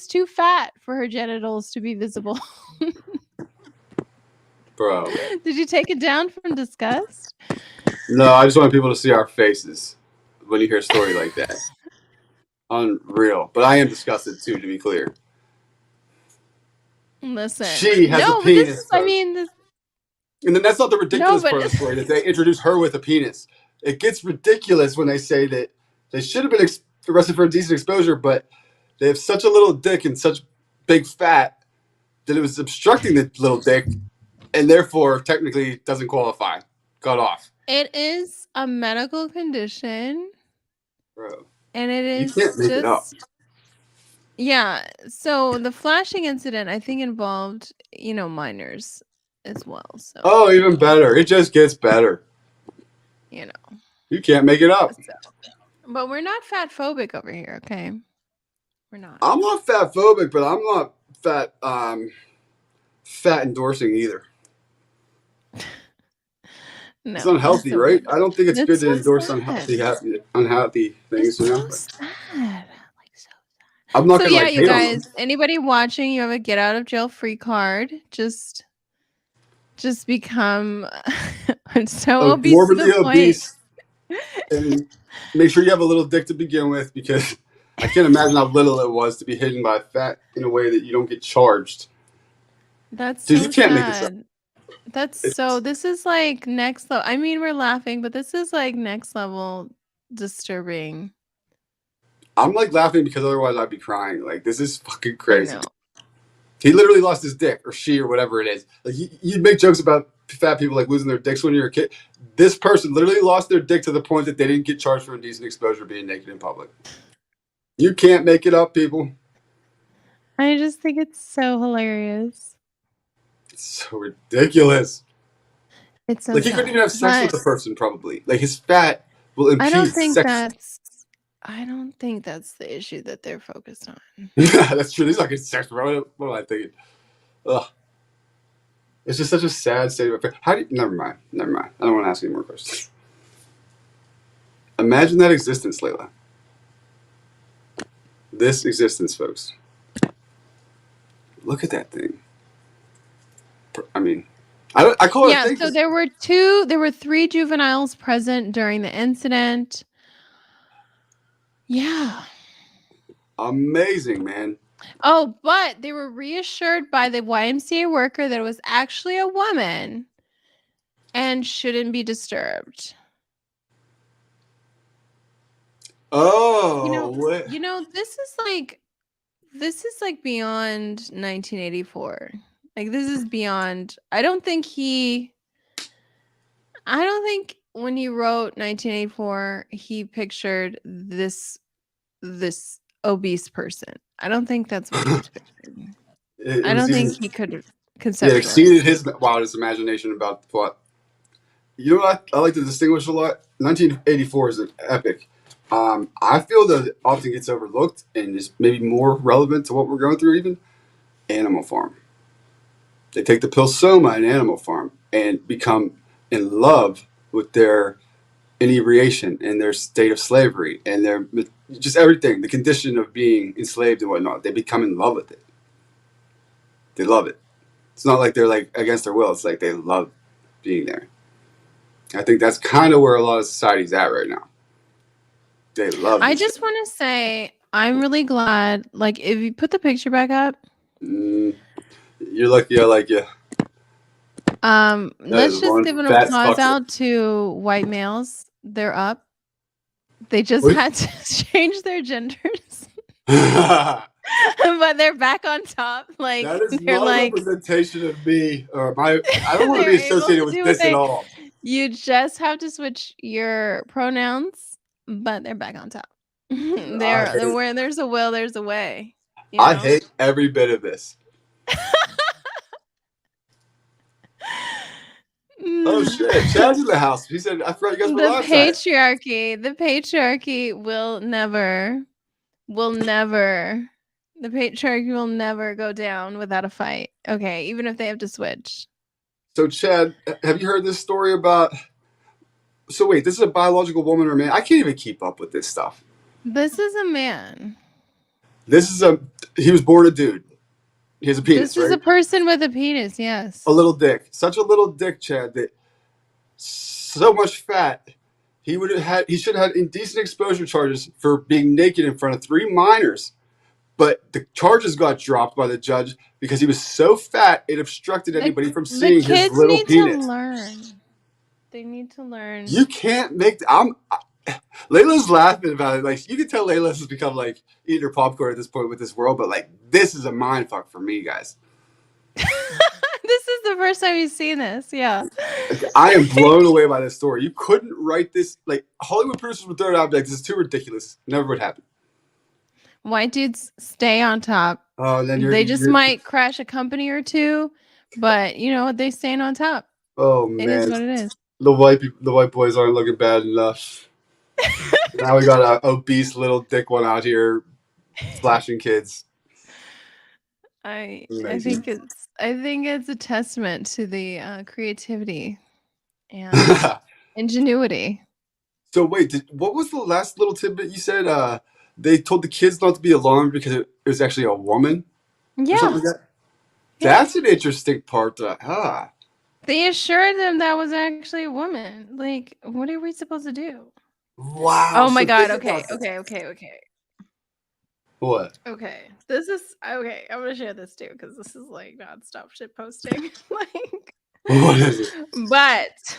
too fat for her genitals to be visible. Bro. Did you take it down from disgust? No, I just want people to see our faces when you hear a story like that. Unreal. But I am disgusted too, to be clear. Listen. She has a penis. And then that's not the ridiculous part of the story, that they introduce her with a penis. It gets ridiculous when they say that they should have been arrested for indecent exposure, but they have such a little dick and such big fat that it was obstructing the little dick, and therefore technically doesn't qualify. Cut off. It is a medical condition, Bro, and it you is can't make it up. just yeah. So the flashing incident, I think, involved minors as well. So Oh, even better. It just gets better. You can't make it up. So, but we're not fat phobic over here, okay? We're not. I'm not fat phobic, but I'm not fat endorsing either. No, it's unhealthy, right? I don't think it's good to endorse sad. unhappy things. It's so sad. Like so sad. I'm not so gonna yeah, like you hate guys. on them. Anybody watching, you have a get out of jail free card. Just become so obese morbidly to the obese, and make sure you have a little dick to begin with, because I can't imagine how little it was to be hidden by fat in a way that you don't get charged. That's Dude, so you can't sad. make this up. This is like next level. I mean, we're laughing, but this is like next level disturbing. I'm like laughing because otherwise I'd be crying. Like, this is fucking crazy. He literally lost his dick, or she, or whatever it is. Like, you'd make jokes about fat people like losing their dicks when you're a kid. This person literally lost their dick to the point that they didn't get charged for indecent exposure being naked in public. You can't make it up, people. I just think it's so hilarious. It's so ridiculous. It's so like, he couldn't even have sex with the person, probably. Like, his fat will impede sex. I don't think that's the issue that they're focused on. Yeah, that's true. He's not getting sex. What am I thinking? Ugh. It's just such a sad state of affairs. Never mind. I don't want to ask any more questions. Imagine that existence, Layla. This existence, folks. Look at that thing. I mean, I call it a thing. So there were 3 juveniles present during the incident. Yeah. Amazing, man. Oh, but they were reassured by the YMCA worker that it was actually a woman and shouldn't be disturbed. Oh, this is like beyond 1984. Like, this is beyond. I don't think when he wrote 1984, he pictured this obese person. I don't think that's what he was picturing. I don't think he could conceptualize. It exceeded his wildest imagination about the plot. You know what I like to distinguish a lot? 1984 is an epic. I feel that it often gets overlooked and is maybe more relevant to what we're going through even. Animal Farm. They take the pill Soma in Animal Farm and become in love with their inebriation and their state of slavery and their just everything, the condition of being enslaved and whatnot. They become in love with it. They love it. It's not like they're like against their will. It's like they love being there. I think that's kind of where a lot of society's at right now. They love it. I just want to say I'm really glad. Like, if you put the picture back up. You're lucky I like you. Let's just give an applause out to white males. They're up. They just had to change their genders. But they're back on top. Like, that is not a representation of me or my. I don't want to be associated with this at all. You just have to switch your pronouns, but they're back on top. They're where there's a will, there's a way. I hate every bit of this. Oh shit! Chad's in the house. He said, "I forgot you guys were last night." The patriarchy will never. The patriarchy will never go down without a fight. Okay, even if they have to switch. So, Chad, have you heard this story about? So wait, this is a biological woman or man? I can't even keep up with this stuff. This is a man. He was born a dude. He has a penis, This is a person with a penis, yes. A little dick. Such a little dick, Chad, that so much fat. He should have had indecent exposure charges for being naked in front of 3 minors. But the charges got dropped by the judge because he was so fat it obstructed anybody from seeing his little penis. They need to learn. You can't make. Layla's laughing about it. Like, you can tell Layla has become like eating her popcorn at this point with this world. But like, this is a mindfuck for me, guys. This is the first time you've seen this. Yeah. Like, I am blown away by this story. You couldn't write this. Like, Hollywood producers would throw it out like, this is too ridiculous. Never would happen. White dudes stay on top. Oh, then They just might crash a company or two, but you know what? They staying on top. Oh It is man, what it is. the white boys aren't looking bad enough. Now we got a obese little dick one out here slashing kids. I Amazing. think it's a testament to the creativity and ingenuity. So wait, what was the last little tidbit you said? They told the kids not to be alarmed because it was actually a woman or Yeah. something like that. Yeah. That's an interesting part. They assured them that was actually a woman. Like, what are we supposed to do? Wow. Oh my So god. think Okay. about that. Okay. What? Okay. This is okay. I'm gonna share this too because this is like nonstop shit posting. Like, What is it? but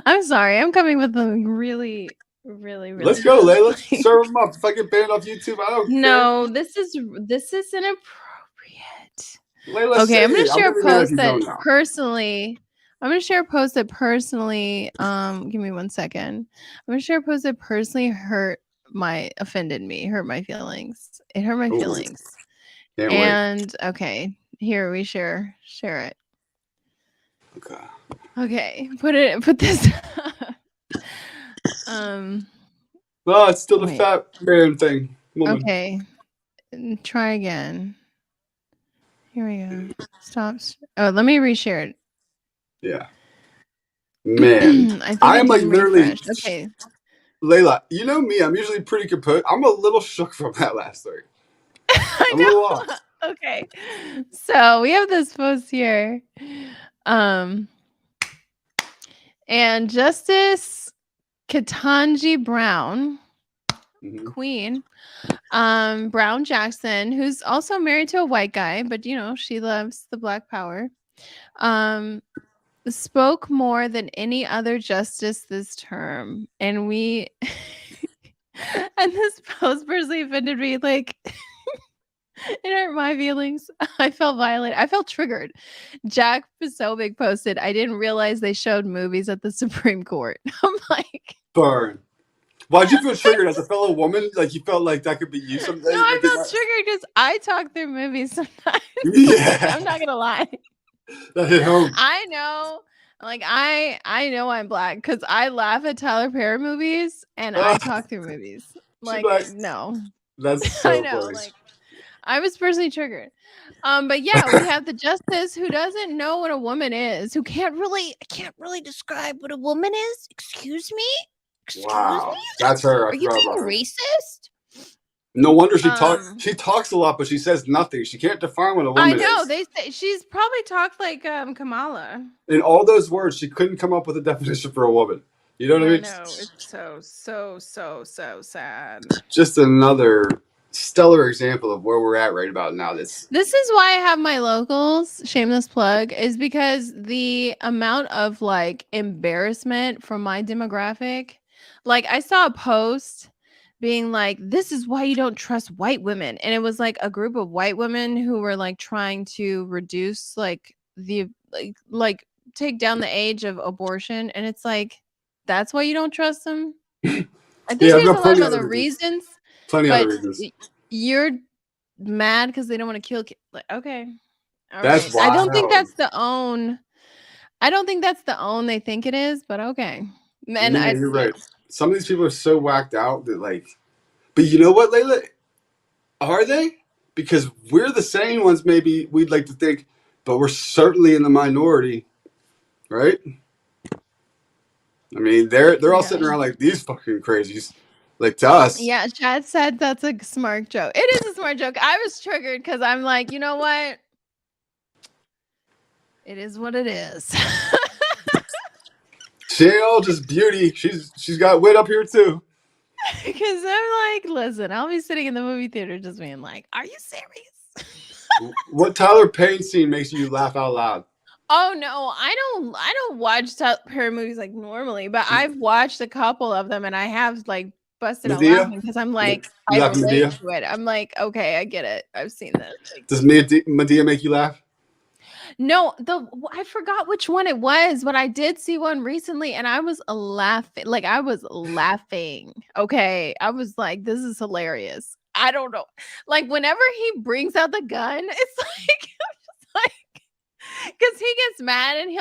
I'm sorry. I'm coming with a really. Let's go, Layla. Serve them up. If I get banned off YouTube, I don't care. No, this is inappropriate. Layla, Okay, I'm gonna it. share a gonna be mad if post you that don't now. personally. I'm gonna share a post that personally. Give me 1 second. I'm gonna share a post that personally hurt my feelings. It hurt my Ooh. feelings. Can't And okay, here we share it. wait. Okay, put this. Oh, it's still the Wait. fat man thing. Woman. Okay, try again. Here we go. Stop. Oh, let me reshare it. Yeah. Man, I think I am like didn't literally. refresh. Okay. Layla, you know me. I'm usually pretty composed. I'm a little shook from that last story. I I'm a little off. Okay. So we have this post here. And Justice Ketanji Brown, Queen, Brown Jackson, who's also married to a white guy, but you know, she loves the Black power, spoke more than any other justice this term. And we and this post personally offended me, like it hurt my feelings. I felt violated. I felt triggered. Jack Posobiec posted, I didn't realize they showed movies at the Supreme Court. I'm like, burn. Why'd you feel triggered as a fellow woman? Like you felt like that could be you someday? No, I felt triggered because I talk through movies sometimes. Yeah. I'm not gonna lie. That hit home. I know. Like I know I'm Black because I laugh at Tyler Perry movies and I talk through movies. Like no. That's so I know, funny. like I was personally triggered. But yeah, we have the justice who doesn't know what a woman is, who can't really describe what a woman is. Excuse me? Wow. That's her. Are you being racist? No wonder she talks. She talks a lot, but she says nothing. She can't define what a woman is. I know. They say she's probably talked like Kamala. In all those words, she couldn't come up with a definition for a woman. You know what I mean? No, it's so sad. Just another stellar example of where we're at right about now. This is why I have my locals, shameless plug, is because the amount of like embarrassment from my demographic. Like I saw a post being like, this is why you don't trust white women. And it was like a group of white women who were like trying to reduce like the like take down the age of abortion. And it's like, that's why you don't trust them. I think there's a lot of other reasons. Plenty of other reasons. You're mad because they don't want to kill kids. Like, okay. That's wild. I don't think that's the own. I don't think that's the own they think it is, but okay. And yeah, you're right. Some of these people are so whacked out that like, but you know what, Layla? Are they? Because we're the sane ones, maybe we'd like to think, but we're certainly in the minority, right? I mean, they're all sitting around like these fucking crazies, like to us. Yeah, Chad said that's a smart joke. It is a smart joke. I was triggered because I'm like, you know what? It is what it is. She ain't all just beauty. She's got wit up here too. Because I'm like, listen, I'll be sitting in the movie theater just being like, are you serious? What Tyler Perry scene makes you laugh out loud? Oh no, I don't watch Tyler Perry movies like normally, but I've watched a couple of them and I have like busted out laughing because I'm like, I relate to it. I'm like, okay, I get it. I've seen this. Does Medea make you laugh? No, I forgot which one it was, but I did see one recently and I was laughing. Like I was laughing. Okay. I was like, this is hilarious. I don't know. Like whenever he brings out the gun, it's like like because he gets mad and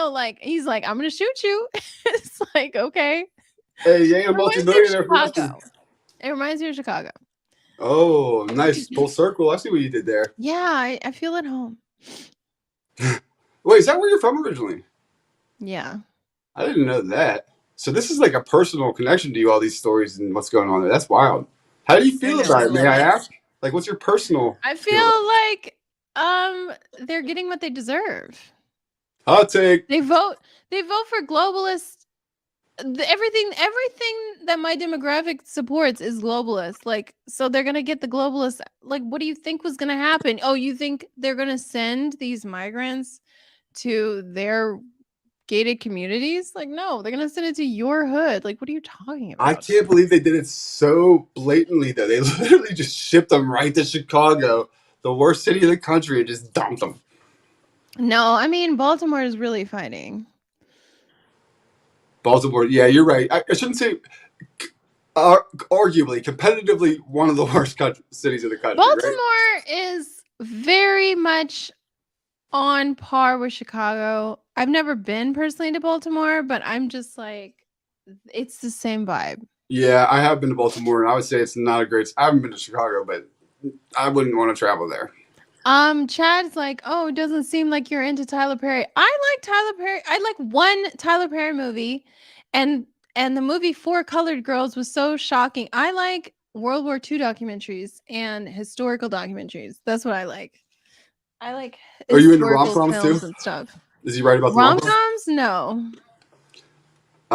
he's like, I'm gonna shoot you. It's like, okay. Hey, you ain't a It reminds me of multimillionaire for nothing. Chicago. It reminds me of Chicago. Oh, nice. Full circle. I see what you did there. Yeah, I feel at home. Wait, is that where you're from originally? Yeah. I didn't know that. So this is like a personal connection to you, all these stories and what's going on there. That's wild. How do you I feel know, about I it? May love I it. ask? Like, what's your personal I feel about feel like they're getting what they deserve. it? Hot take. They vote for globalists. Everything that my demographic supports is globalist. Like, so they're gonna get the globalists. Like, what do you think was gonna happen? Oh, you think they're gonna send these migrants to their gated communities? Like, no, they're gonna send it to your hood. Like, what are you talking I about? can't believe they did it so blatantly, though. They literally just shipped them right to Chicago, the worst city in the country, and just dumped them. No, I mean Baltimore is really fighting. Baltimore, yeah, you're right. I shouldn't say arguably, competitively, one of the worst cities in the country, right? Baltimore is very much on par with Chicago. I've never been personally to Baltimore, but I'm just like, it's the same vibe. Yeah, I have been to Baltimore, and I would say it's not a great. I haven't been to Chicago, but I wouldn't want to travel there. Chad's like, oh, it doesn't seem like you're into Tyler Perry. I like Tyler Perry. I like one Tyler Perry movie, and the movie Four Colored Girls was so shocking. I like World War II documentaries and historical documentaries. That's what I like. I like Are you into rom historical coms too? films and stuff. Is he right about the rom coms? Rom-coms? No.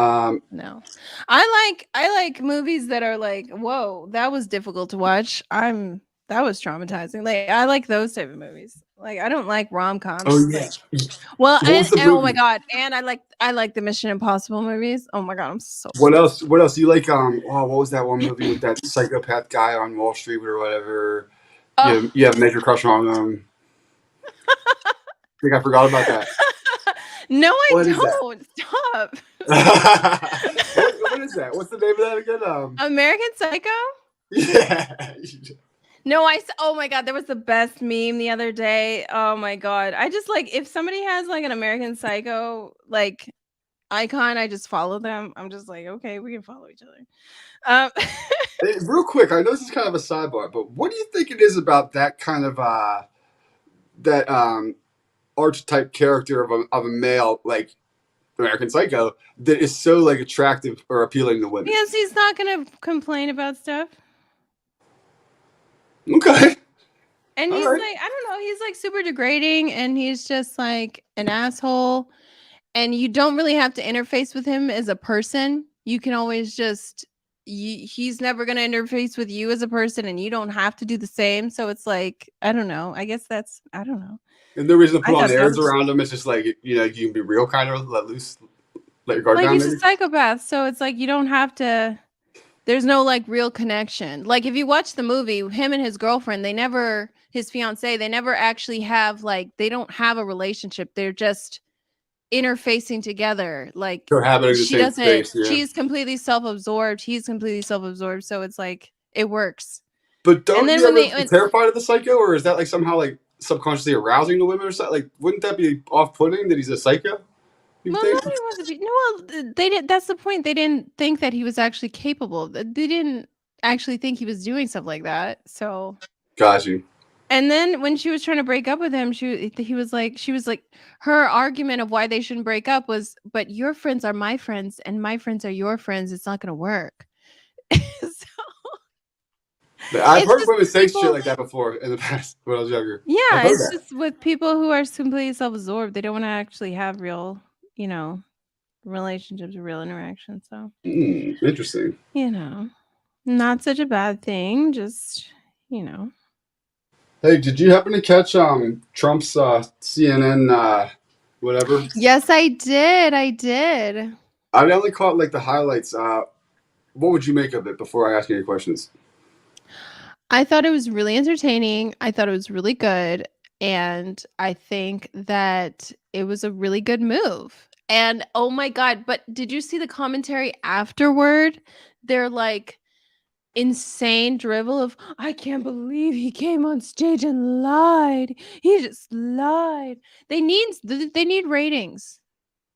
Um, No. I like movies that are like, whoa, that was difficult to watch. That was traumatizing. Like I like those type of movies. Like I don't like rom-coms. oh yeah. Like, well, What was the and oh my movie? god, and I like the Mission Impossible movies. Oh my god, I'm so What else? What else? You like? Oh, what was that one movie with that psychopath guy on Wall Street or whatever? oh. You have a major crush on him. I think I forgot about that. No, I What is that? don't. Stop. What is that? What's the name of that again? American Psycho? Yeah. No, oh my god, there was the best meme the other day. Oh my god. I just like if somebody has like an American Psycho like icon, I just follow them. I'm just like, okay, we can follow each other. Hey, real quick, I know this is kind of a sidebar, but what do you think it is about that kind of that archetype character of a male like American Psycho that is so like attractive or appealing to women? Because he's not gonna complain about stuff. Okay. And All he's right. like, I don't know, he's like super degrading and he's just like an asshole. And you don't really have to interface with him as a person. You can always just he's never going to interface with you as a person and you don't have to do the same. So it's like, I don't know. I guess that's I don't know. And no reason to I put on thought that airs was around him. It's just like you can be real, kind of let loose, let your guard like down. he's Maybe. a psychopath, so it's like you don't have to there's no like real connection. Like if you watch the movie, him and his girlfriend, his fiance, they never actually have like they don't have a relationship. They're just interfacing together. Like Cohabiting the same space. Yeah. she's completely self-absorbed. He's completely self-absorbed. So it's like it works. But And don't then you when ever they be terrified of the psycho, or is that like somehow like subconsciously arousing the women or something? Like, wouldn't that be off-putting that he's a psycho? You well, think? nobody wants to be no, well, they didn't that's the point. They didn't think that he was actually capable. They didn't actually think he was doing stuff like that. So Got you. and then when she was trying to break up with him, she was like her argument of why they shouldn't break up was, but your friends are my friends and my friends are your friends. It's not going to work. So I've it's heard just women say shit people. like that before in the past when I was younger. I've Yeah, heard it's that. just with people who are completely self-absorbed. They don't want to actually have real, relationships or real interaction. So, Interesting. Not such a bad thing. Just. Hey, did you happen to catch Trump's CNN whatever? Yes, I did. I did. I only caught like the highlights. What would you make of it before I ask you any questions? I thought it was really entertaining. I thought it was really good. And I think that it was a really good move. And oh my God, but did you see the commentary afterward? They're like insane drivel of, I can't believe he came on stage and lied. He just lied. They need ratings.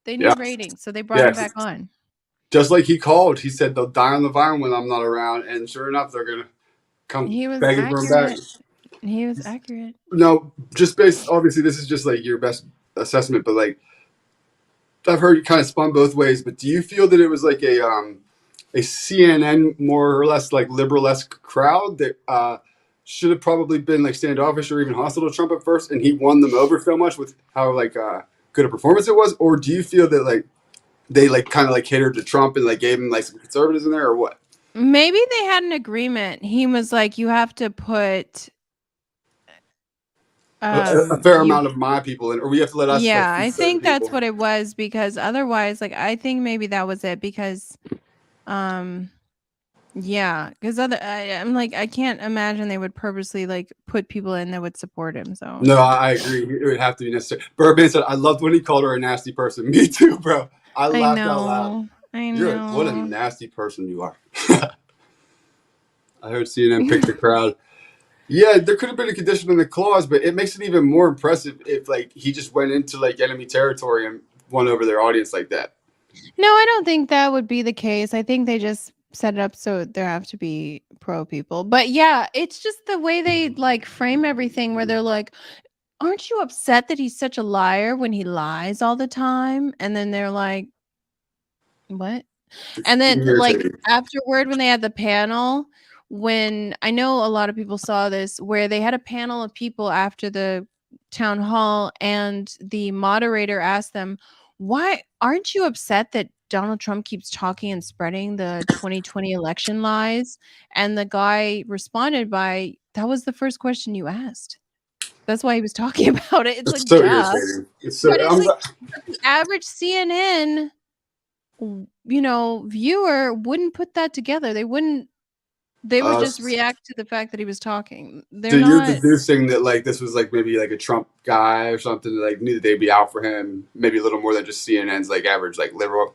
They Yeah, need ratings. So they brought yeah. him back on. Just like he called, he said they'll die on the vine when I'm not around, and sure enough, they're gonna come He was begging for him back. accurate. He was accurate. No, just based. Obviously, this is just like your best assessment, but like I've heard you kind of spun both ways. But do you feel that it was like a CNN more or less like liberal-esque crowd that should have probably been like standoffish or even hostile to Trump at first, and he won them over so much with how like good a performance it was? Or do you feel that like they like kind of like catered to Trump and like gave him like some conservatives in there, or what? Maybe they had an agreement. He was like, you have to put A fair you amount of my people in, or we have to let us like yeah, keep I certain think that's people. what it was, because otherwise, like, I think maybe that was it, because um yeah, because I'm like, I can't imagine they would purposely like put people in that would support him. So No, I agree. It would have to be necessary. Birdman said, "I loved when he called her a nasty person." Me too, bro. I I laughed out loud. know. I What a know. nasty person you are. I heard CNN pick the crowd. Yeah, there could have been a condition in the clause, but it makes it even more impressive if like he just went into like enemy territory and won over their audience like that. No, I don't think that would be the case. I think they just set it up so there have to be pro people. But yeah, it's just the way they like frame everything, where they're like, aren't you upset that he's such a liar when he lies all the time? And then they're like, what? It's And then, like, irritating. afterward, when they had the panel, when I know a lot of people saw this, where they had a panel of people after the town hall, and the moderator asked them, why aren't you upset that Donald Trump keeps talking and spreading the 2020 election lies? And the guy responded by, that was the first question you asked. That's why he was talking about it. It's It's like, so duh. irritating. It's so. But it's like, but the average CNN viewer wouldn't put that together. They would uh, just react to the fact that he was talking. so They're you're not. deducing that like this was like maybe like a Trump guy or something that like knew that they'd be out for him, maybe a little more than just CNN's like average like liberal.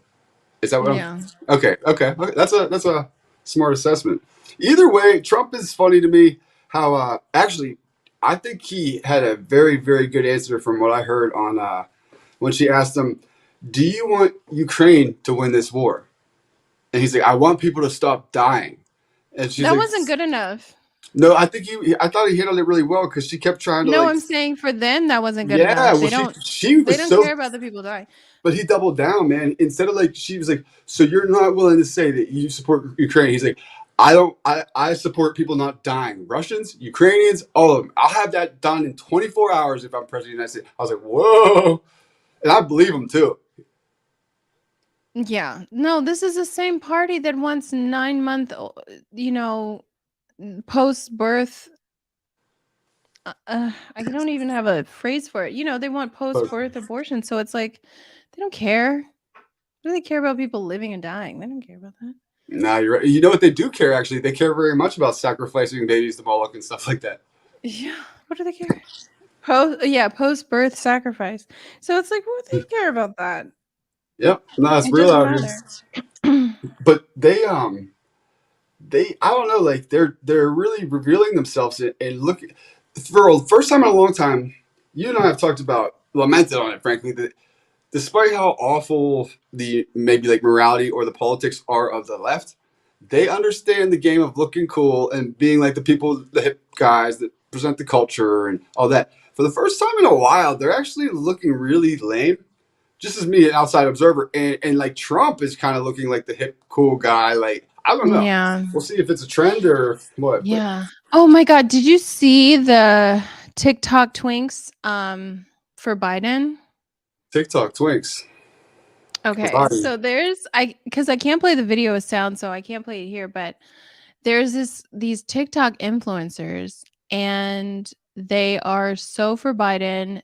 Is that what I'm? Yeah. Okay. That's a smart assessment. Either way, Trump is funny to me. How actually, I think he had a very good answer from what I heard on when she asked him, "Do you want Ukraine to win this war?" And he's like, "I want people to stop dying." And she's That like, wasn't good enough. "No, I think I thought he handled it really well because she kept trying to No, like, I'm saying for them that wasn't good yeah. enough. Well, she They was don't so. care about the people dying. But he doubled down, man. Instead of like, she was like, "So you're not willing to say that you support Ukraine?" He's like, "I don't. I support people not dying. Russians, Ukrainians, all of them. I'll have that done in 24 hours if I'm president of the United States." I was like, "Whoa," and I believe him too. Yeah. No, this is the same party that wants 9-month, post birth. I don't even have a phrase for it. They want post But birth abortion. So it's like, they don't care. What do they care about people living and dying? They don't care about that. nah, you're right. You know what they do care? Actually, they care very much about sacrificing babies to Moloch and stuff like that. Yeah. What do they care? Post birth sacrifice. So it's like, what do they care about that? Yep, no, it's It real doesn't out here. matter. But they I don't know, like they're really revealing themselves and look for a first time in a long time. You and I have talked about lamented on it, frankly, that despite how awful the maybe like morality or the politics are of the left, they understand the game of looking cool and being like the people, the hip guys that present the culture and all that. For the first time in a while, they're actually looking really lame. Just as me, an outside observer, and like Trump is kind of looking like the hip, cool guy. Like I don't know. Yeah. We'll see if it's a trend or what. But Yeah. Oh my God. Did you see the TikTok twinks for Biden? TikTok twinks. Okay. Biden. So because I can't play the video with sound, so I can't play it here, but there's these TikTok influencers, and they are so for Biden.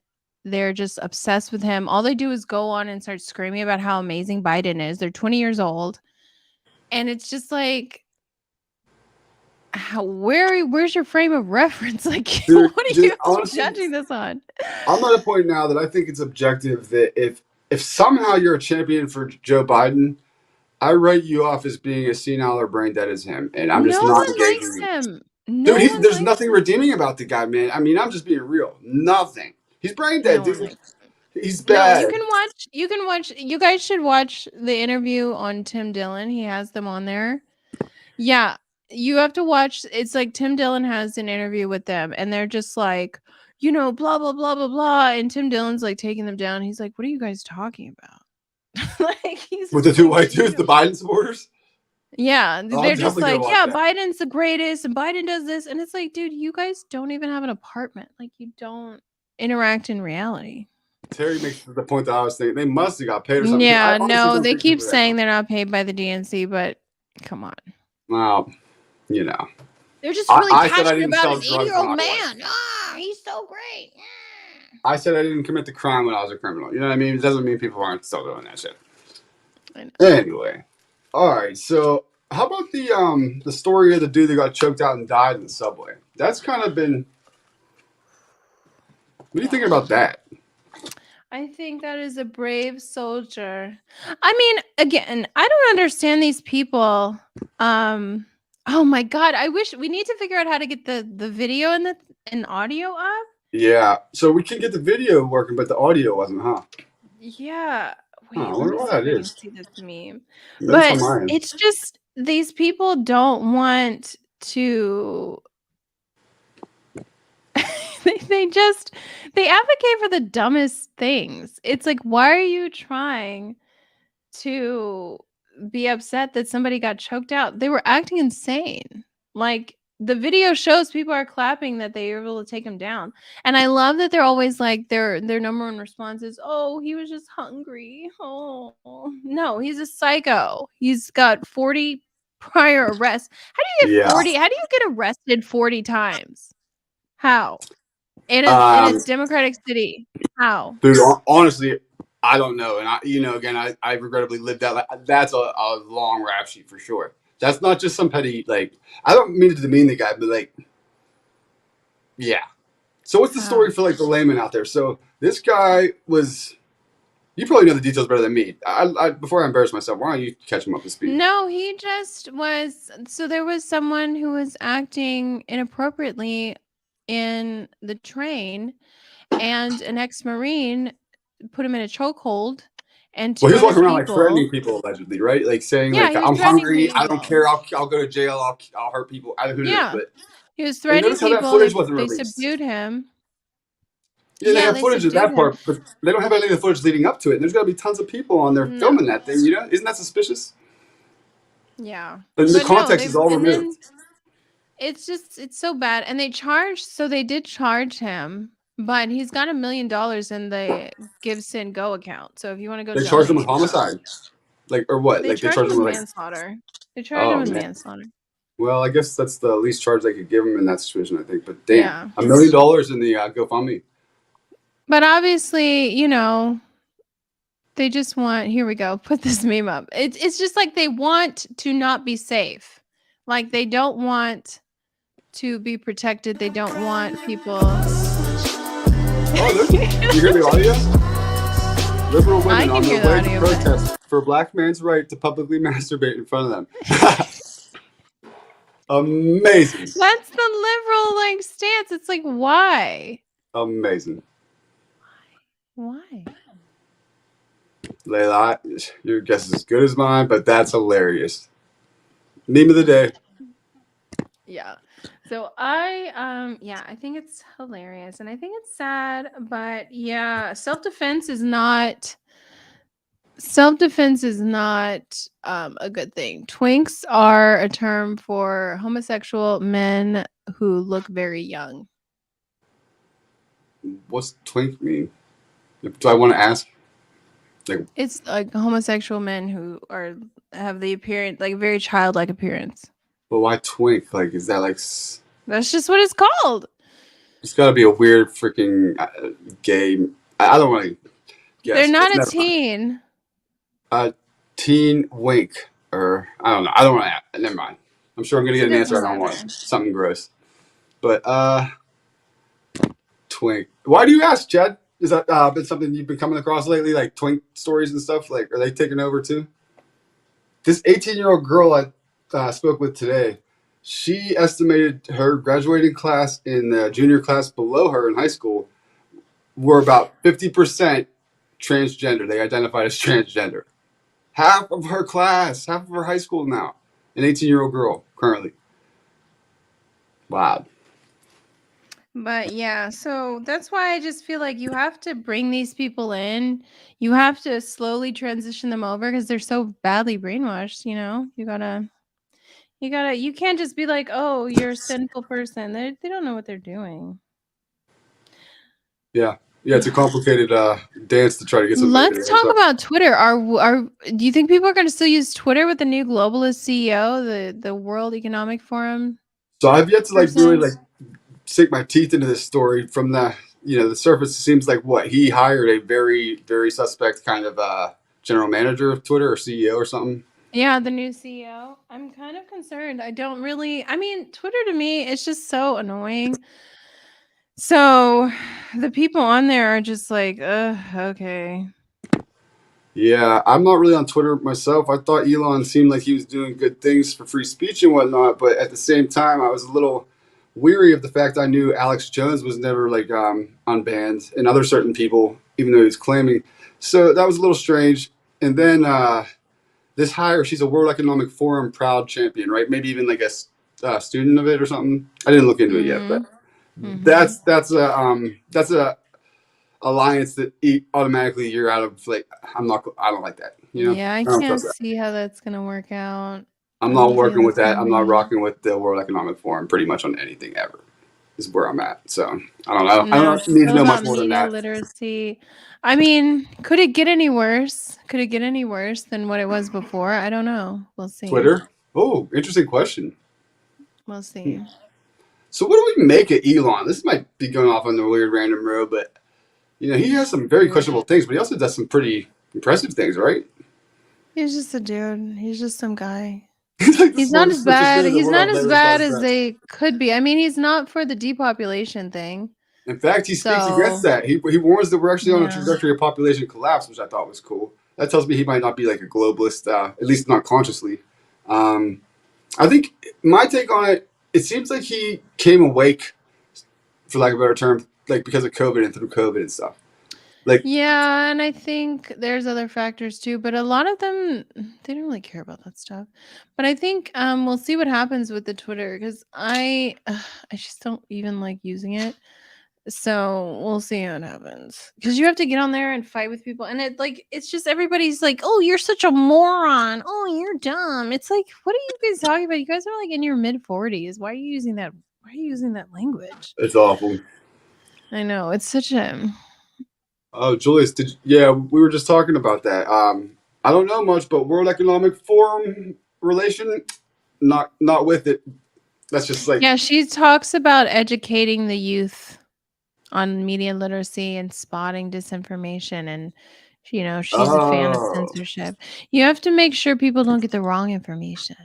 They're just obsessed with him. All they do is go on and start screaming about how amazing Biden is. They're 20 years old. And it's just like, Where's your frame of reference? Like, Dude, what are dude, you honestly, judging this on? I'm at a point now that I think it's objective that if somehow you're a champion for Joe Biden, I write you off as being as senile or brain dead as him, and I'm just No not one engaging likes you. him. Dude, No one there's likes nothing him. redeeming about the guy, man. I mean, I'm just being real. Nothing. He's brain No dead, one dude. likes him. He's No, bad. you guys should watch the interview on Tim Dillon. He has them on there. Yeah, you have to watch. It's like Tim Dillon has an interview with them, and they're just like, blah blah blah blah blah, and Tim Dillon's like taking them down. He's like, "What are you guys talking about?" Like he's With the just two like, white dudes, the Biden supporters. yeah, Oh, I'm they're just definitely gonna like, watch "Yeah, that. Biden's the greatest, and Biden does this," and it's like, dude, you guys don't even have an apartment. Like you don't interact in reality. Terry makes the point that I was thinking they must have got paid or something. I Yeah, honestly no, don't they think keep people are that saying dumb. they're not paid by the DNC, but come on. Well, you know, They're just really I said I passionate didn't about sell his drugs when 80-year-old I was. man. Ah, he's so great. I said I didn't commit the crime when I was a criminal. You know what I mean? It doesn't mean people aren't still doing that shit. I know. Anyway, all right. So how about the story of the dude that got choked out and died in the subway? That's kind of been. What are you thinking about that? I think that is a brave soldier. I mean, again, I don't understand these people. Oh my god, I wish we need to figure out how to get the video and audio up. Yeah. So we can get the video working, but the audio wasn't, huh? Yeah. Huh, I Wait, let wonder me why see if that I can is. see this meme. Maybe it's on But my end. it's just these people don't want to they advocate for the dumbest things. It's like, why are you trying to be upset that somebody got choked out? They were acting insane. Like the video shows people are clapping that they were able to take him down. And I love that they're always like their number one response is, "Oh, he was just hungry." Oh, no, he's a psycho. He's got 40 prior arrests. How do you get Yeah. 40? How do you get arrested 40 times? How? In a Um, democratic city. How? dude, honestly, I don't know, and again, I regrettably lived that. That's a long rap sheet for sure. That's not just some petty like. I don't mean to demean the guy, but like, yeah. So what's the story How? for like the layman out there? So this guy was. You probably know the details better than me. Before I embarrass myself, why don't you catch him up to speed? No, he just was. So there was someone who was acting inappropriately in the train, and an ex-Marine put him in a chokehold, and Well, he two was other walking around like people. threatening people allegedly, right? Like saying Yeah, like he was I'm threatening hungry, I don't people. care, I'll go to jail, I'll hurt people. I don't know who it is, Yeah, but he was and threatening notice how that people. footage wasn't They released. subdued him. Yeah, they Yeah, have they footage of subdued that him. part, but they don't have any of the footage leading up to it. And there's got to be tons of people on there No. filming that thing. You know, isn't that suspicious? Yeah. And the But no, context they is all and then removed. it's so bad. And they did charge him, but he's got $1 million in the Give Sin Go account. So if you want to go They charged him with donate, homicide, like or what? they Like they charged him charged him with with like, manslaughter. They charged him oh with man. manslaughter. Well, I guess that's the least charge they could give him in that situation, I think. But damn, Yeah. $1 million in the GoFundMe. But obviously, they just want, here we go, put this meme up. It's just like they want to not be safe. Like they don't want to be protected. They don't want people. Oh, you hear the audio? Liberal I women can on hear their the way to audio, but protest for black man's right to publicly masturbate in front of them. Amazing. that's the liberal like stance. It's like, why? Amazing. Why? Layla, your guess is as good as mine, but that's hilarious. Meme of the day. Yeah. So I think it's hilarious and I think it's sad, but yeah, self-defense is not a good thing. Twinks are a term for homosexual men who look very young. What's twink mean? Do I want to ask? Like, It's like homosexual men who have the appearance, like very childlike appearance. well, why twink? Like, is that like? That's just what it's called. It's got to be a weird freaking gay. I don't want to guess. They're not a Never mind. teen. Teen wink, or I don't know. I don't want to. Never mind. I'm sure I'm gonna It get an answer doesn't I don't want. matter. Something gross. But twink. Why do you ask, Chad? Is that been something you've been coming across lately, like twink stories and stuff? Like, are they taking over too? This 18-year-old girl I spoke with today, she estimated her graduating class in the junior class below her in high school were about 50% transgender. They identified as transgender. Half of her class, half of her high school now, an 18-year-old girl currently. Wow. But yeah, so that's why I just feel like you have to bring these people in. You have to slowly transition them over because they're so badly brainwashed, you know? You can't just be like, "Oh, you're a sinful person." They don't know what they're doing. Yeah. Yeah, it's a complicated dance to try to get somebody Let's to. talk about Twitter. Do you think people are going to still use Twitter with the new globalist CEO, the World Economic Forum So I've yet to like really person? like sink my teeth into this story from the surface. It seems like what he hired a very suspect kind of general manager of Twitter or CEO or something. Yeah, the new CEO. I'm kind of concerned. I mean, Twitter to me, it's just so annoying. So the people on there are just like, okay. Yeah, I'm not really on Twitter myself. I thought Elon seemed like he was doing good things for free speech and whatnot, but at the same time, I was a little weary of the fact I knew Alex Jones was never like unbanned and other certain people, even though he was claiming. So that was a little strange. And then this hire, she's a World Economic Forum proud champion, right? Maybe even like a student of it or something. I didn't look into it yet, but Mhm. Mhm. that's a alliance that automatically you're out of like. I don't like that. Yeah, I I don't can't trust that. see how that's going to work out. I'm I not don't think working with that's that. going to I'm not be. rocking with the World Economic Forum pretty much on anything ever. Is where I'm at. So I No, don't it's need to still know much about more than media that. literacy. I mean, could it get any worse? Could it get any worse than what it was before? I don't know. We'll see. Twitter. Oh, interesting question. We'll see. So what do we make of Elon? This might be going off on the weird random road, but he has some very Dude. questionable things, but he also does some pretty impressive things, right? He's just a dude. He's just some guy. He's like the He's not as smartest, richest bad. man in the He's not world. as Never bad crossed as paths. they could be. I mean, he's not for the depopulation thing. In fact, he speaks against So, that. He warns that we're actually on a yeah. trajectory of population collapse, which I thought was cool. That tells me he might not be like a globalist, at least not consciously. Um, I think my take on it, it seems like he came awake, for lack of a better term, like because of COVID and through COVID and stuff. Like, Yeah, and I think there's other factors too, but a lot of them they don't really care about that stuff. But I think we'll see what happens with the Twitter cuz I just don't even like using it. So, we'll see what happens. Cuz you have to get on there and fight with people and it's just everybody's like, "Oh, you're such a moron. Oh, you're dumb." It's like, "What are you guys talking about? You guys are like in your mid 40s. Why are you using that language?" it's awful. I know. It's such a Oh, Julius, yeah, we were just talking about that. I don't know much, but World Economic Forum relation, not with it. That's just like, Yeah, she talks about educating the youth on media literacy and spotting disinformation and she's a fan of oh, censorship. You have to make sure people don't get the wrong information.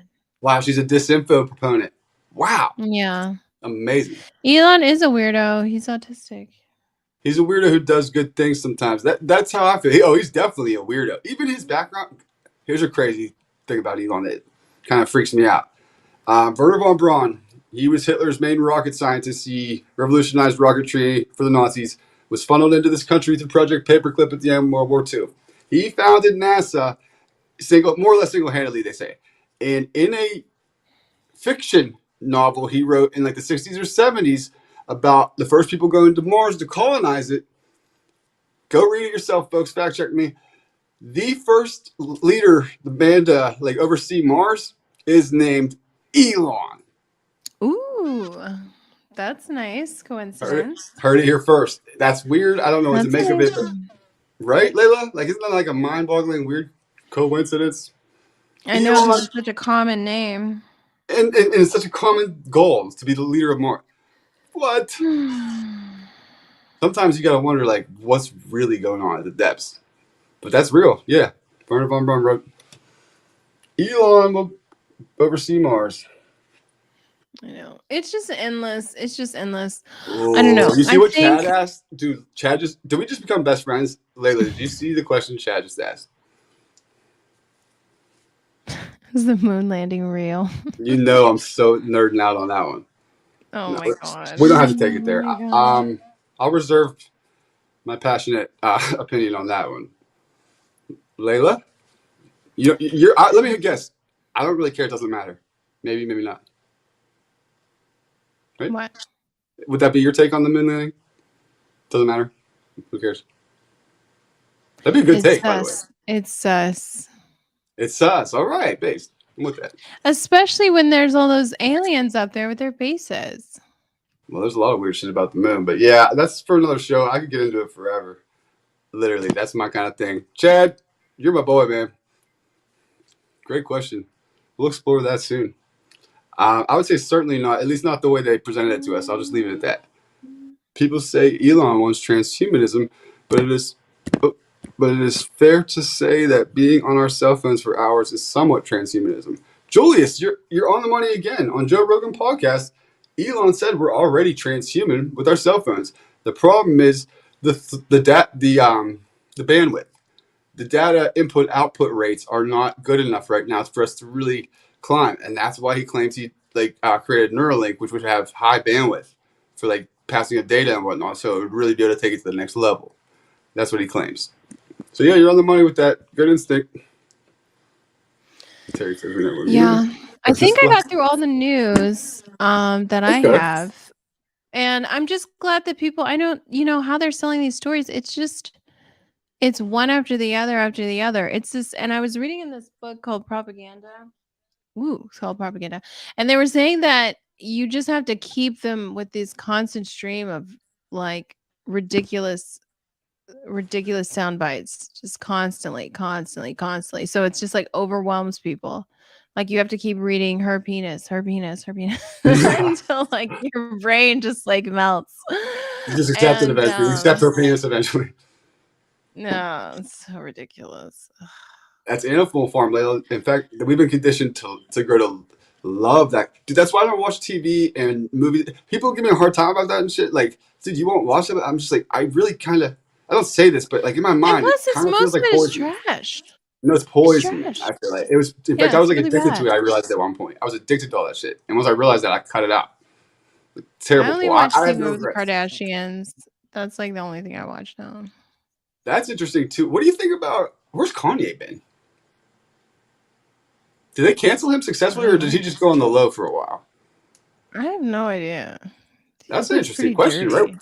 wow, she's a disinfo proponent. Wow, Yeah. amazing. Elon is a weirdo. He's autistic. He's a weirdo who does good things sometimes. That's how I feel. He's definitely a weirdo. Even his background. Here's a crazy thing about Elon that kind of freaks me out. Werner von Braun. He was Hitler's main rocket scientist. He revolutionized rocketry for the Nazis. Was funneled into this country through Project Paperclip at the end of World War II. He founded NASA, more or less single-handedly, they say. And in a fiction novel he wrote in like the 60s or 70s about the first people going to Mars to colonize it. Go read it yourself, folks. Fact check me. The first leader, the band like oversee Mars, is named Elon. Ooh. That's nice Heard it, coincidence. heard it here first. That's weird. I don't know what to That's make of it, but amazing. right, Layla? Like, isn't that like a mind-boggling, weird coincidence? I know because Elon, it's such a common name. and it's such a common goal to be the leader of Mars. What? Sometimes you gotta wonder, like, what's really going on at the depths. But that's real. Yeah. Werner von Braun wrote, Elon will oversee Mars. I know. It's just endless. It's just endless. I don't Oh, know. you see I what Chad think asked? Dude, did we just become best friends? Layla, did you see the question Chad just asked? is the moon landing real? You know I'm so nerding out on that one. Oh No, my god. we don't have to Oh take it there. my god. I'll reserve my passionate opinion on that one. Layla, let me guess. I don't really care. It doesn't matter. Maybe, maybe not. Right? What? Would that be your take on the moon landing? Doesn't matter. Who cares? That'd be a good It's take, by the way. sus. It's sus. It's sus. All right, based. I'm with that. Especially when there's all those aliens up there with their bases. Well, there's a lot of weird shit about the moon, but yeah, that's for another show. I could get into it forever. Literally, that's my kind of thing. Chad, you're my boy, man. Great question. We'll explore that soon. I would say certainly not, at least not the way they presented it to us. I'll just leave it at that. People say Elon wants transhumanism, but it is but it is fair to say that being on our cell phones for hours is somewhat transhumanism. Julius, you're on the money again. On Joe Rogan podcast, Elon said we're already transhuman with our cell phones. The problem is the bandwidth. The data input output rates are not good enough right now for us to really climb, and that's why he claims he created Neuralink, which would have high bandwidth for like passing of data and whatnot, so it would really be able to take it to the next level. That's what he claims. So yeah, you're on the money with that. Good instinct. Terry says we never Yeah. knew. I think I got through all the news that I Okay. have. And I'm just glad that people I know, how they're selling these stories. It's one after the other after the other. It's this, and I was reading in this book called Propaganda. Ooh, it's called Propaganda. And they were saying that you just have to keep them with this constant stream of like ridiculous sound bites, just constantly. So it's just like overwhelms people. Like you have to keep reading her penis until like your brain just like melts. You just accept it And eventually. You accept her penis eventually. no, it's so ridiculous. That's animal farm, Layla. In fact, we've been conditioned to grow to love that. Dude, that's why I don't watch TV and movies. People give me a hard time about that and shit. Like, dude, you won't watch it. I'm just like, I really kind of, I don't say this, but like in my And mind, it plus, it's kind of feels most of like it is poison. trash. No, it's It's poison. trash. I feel like it was. In fact, Yeah, I was it's like really addicted to bad. it. I realized at one point I was addicted to all that shit, and once I realized that, I cut it out. I Terrible. only Well, watch I have TV no with the regrets. Kardashians. That's like the only thing I watch now. That's interesting too. What do you think about where's Kanye been? Did they cancel him successfully, or did he just go on the low for a while? I have no idea. He That's an looks interesting pretty question, right? dirty.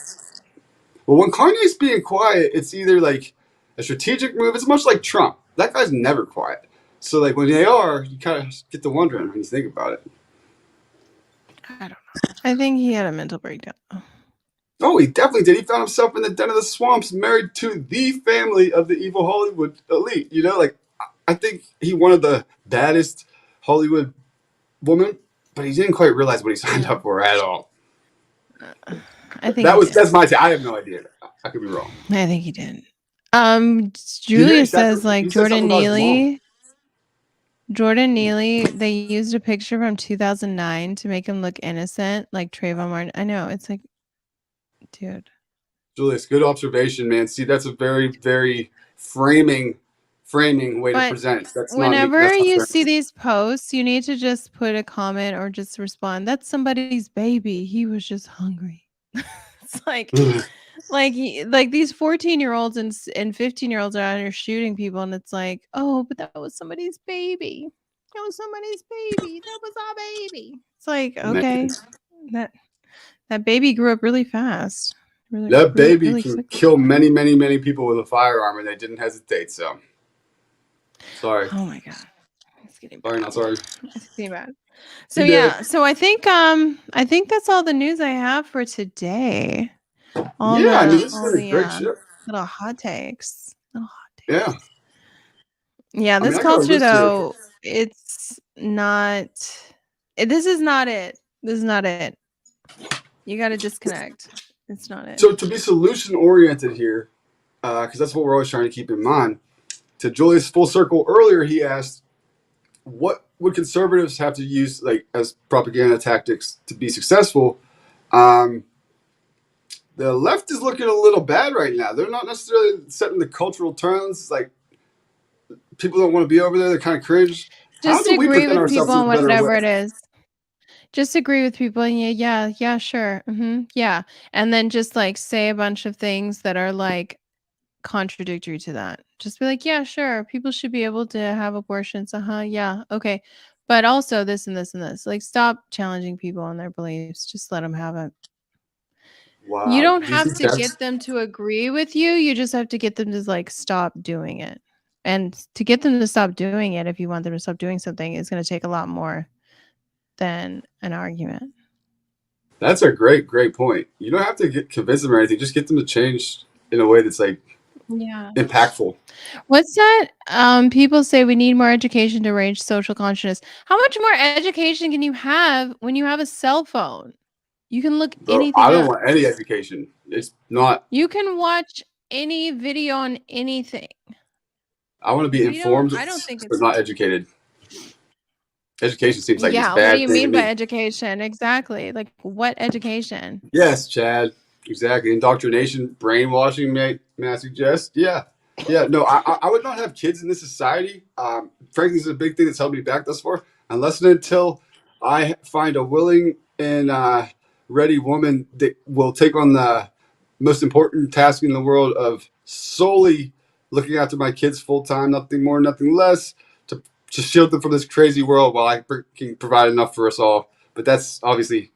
Well, when Kanye's being quiet, it's either like a strategic move. It's much like Trump. That guy's never quiet. So like when they are, you kind of get to wondering when you think about it. I don't know. I think he had a mental breakdown. Oh, he definitely did. He found himself in the den of the swamps, married to the family of the evil Hollywood elite. You know, like I think he wanted the baddest Hollywood woman, but he didn't quite realize what he signed up for at all. I think That's my take. I have no idea. I could be wrong. I think he did. He Julia says said like something about his mom. Jordan Neely, they used a picture from 2009 to make him look innocent, like Trayvon Martin. I know, it's like, dude. Julius, good observation, man. See, that's a very, very framing way to But present. That's not me. whenever That's not you fair. see these posts, you need to just put a comment or just respond. That's somebody's baby. He was just hungry. It's like these 14-year-olds and 15-year-olds are out here shooting people, and it's like, oh, but that was somebody's baby. That was somebody's baby. That was our baby. It's like, Man, okay, that baby grew up really fast, that baby really can quickly. kill many, many, many people with a firearm, and they didn't hesitate. So, sorry. Oh my god, it's getting Sorry, bad. not sorry. It's getting bad. So He did. yeah, so I think that's all the news I have for today. All Yeah, I mean, this has all been a the great show. little hot takes. Yeah. Yeah, I mean, this I got to culture listen to it. though, it's not this is not it. This is not it. You got to disconnect. It's not it. So, to be solution oriented here, because that's what we're always trying to keep in mind. To Julius full circle earlier, he asked, "What would conservatives have to use like as propaganda tactics to be successful? Um, the left is looking a little bad right now. They're not necessarily setting the cultural tones. Like people don't want to be over there. They're kind of cringe. How Just do we agree present with people ourselves in a on better way? whatever it is. Just agree with people and yeah, sure. Yeah. And then just like say a bunch of things that are like contradictory to that. Just be like, yeah, sure. People should be able to have abortions. Yeah. Okay. But also this and this and this. Like stop challenging people on their beliefs. Just let them have it. You Wow. don't Do you have think to that's get them to agree with you. You just have to get them to like stop doing it. And to get them to stop doing it, if you want them to stop doing something, is going to take a lot more than an argument. that's a great point. You don't have to convince them or anything. Just get them to change in a way that's like Yeah. impactful. What's that? People say we need more education to raise social consciousness. How much more education can you have when you have a cell phone? You can look Bro, anything I don't up. want any education. It's not. You can watch any video on anything. I want to be informed, I don't think but it's not educated. Education seems like this Yeah, what do bad you thing to mean by me. education? Exactly. Like what education? Yes, Chad. Exactly. Indoctrination, brainwashing, may I suggest? Yeah. Yeah. No, I would not have kids in this society. Frankly, this is a big thing that's held me back thus far. Unless and until I find a willing and ready woman that will take on the most important task in the world of solely looking after my kids full time, nothing more, nothing less, to shield them from this crazy world while I can provide enough for us all. But that's obviously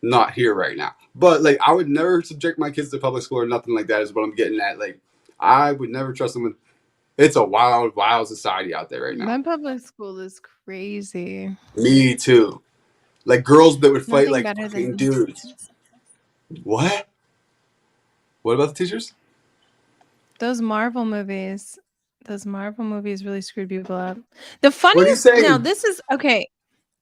not here right now. But like, I would never subject my kids to public school or nothing like that. Is what I'm getting at. Like, I would never trust them with. It's a wild society out there right now. My public school is crazy. Me too. Like girls that would fight Nothing like better fucking than dudes. What? What about the teachers? those Marvel movies. Those Marvel movies really screwed people up. The What are you funniest now, saying? this is okay.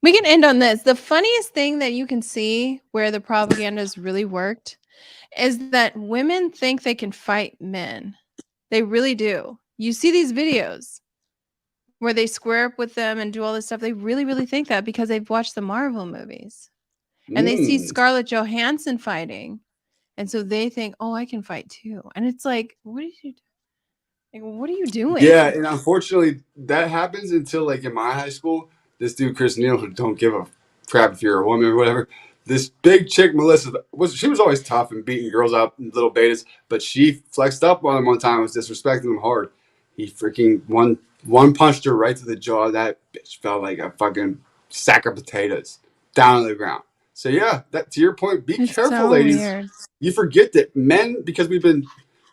We can end on this. The funniest thing that you can see where the propaganda has really worked is that women think they can fight men. They really do. You see these videos where they square up with them and do all this stuff. They really, really think that because they've watched the Marvel movies and they see Mm. Scarlett Johansson fighting. And so they think, oh, I can fight too. And it's like, what are you Yeah, doing? and unfortunately, that happens until like in my high school. This dude Chris Neal, who don't give a crap if you're a woman or whatever. This big chick Melissa was always tough and beating girls up, little betas, but she flexed up on him one time and was disrespecting him hard. He freaking one punched her right to the jaw. That bitch felt like a fucking sack of potatoes down on the ground. So yeah, that to your point, be It's careful, so ladies. weird. You forget that men, because we've been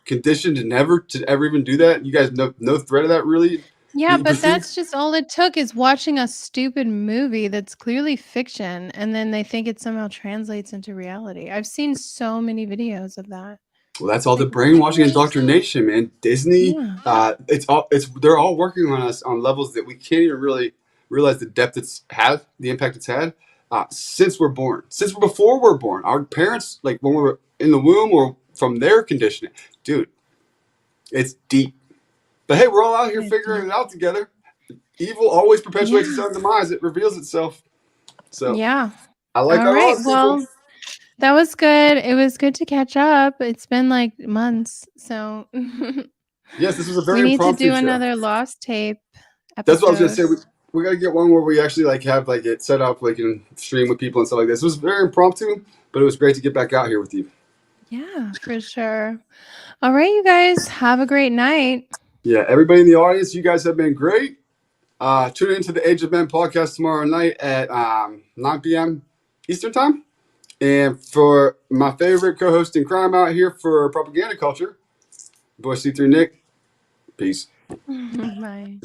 conditioned to ever even do that. You guys know no threat of that really Yeah, being but perceived. that's just all it took is watching a stupid movie that's clearly fiction, and then they think it somehow translates into reality. I've seen so many videos of that. Well, that's all It's the like, brainwashing what? indoctrination, man. Disney, Yeah. it's they're all working on us on levels that we can't even really realize the depth it's had, the impact it's had since we're born, since before we're born. Our parents, like when we were in the womb or from their conditioning, dude, it's deep. But hey, we're all out here It's figuring it out together. Evil always perpetuates its Yeah. own demise. It reveals itself. So Yeah. I like All our right. odds, people. Well, that was good. It was good to catch up. It's been like months. So Yes, this was a we very need to impromptu do show. another lost tape That's what I was gonna episode. say. We gotta get one where we actually like have like it set up, like and stream with people and stuff like this. It was very impromptu, but it was great to get back out here with you. Yeah, for sure. All right, you guys, have a great night. Yeah, everybody in the audience, you guys have been great. Tune into the Age of Men podcast tomorrow night at 9 p.m. Eastern time. And for my favorite co-host in crime out here for propaganda culture, boy C3 Nick. Peace. Bye.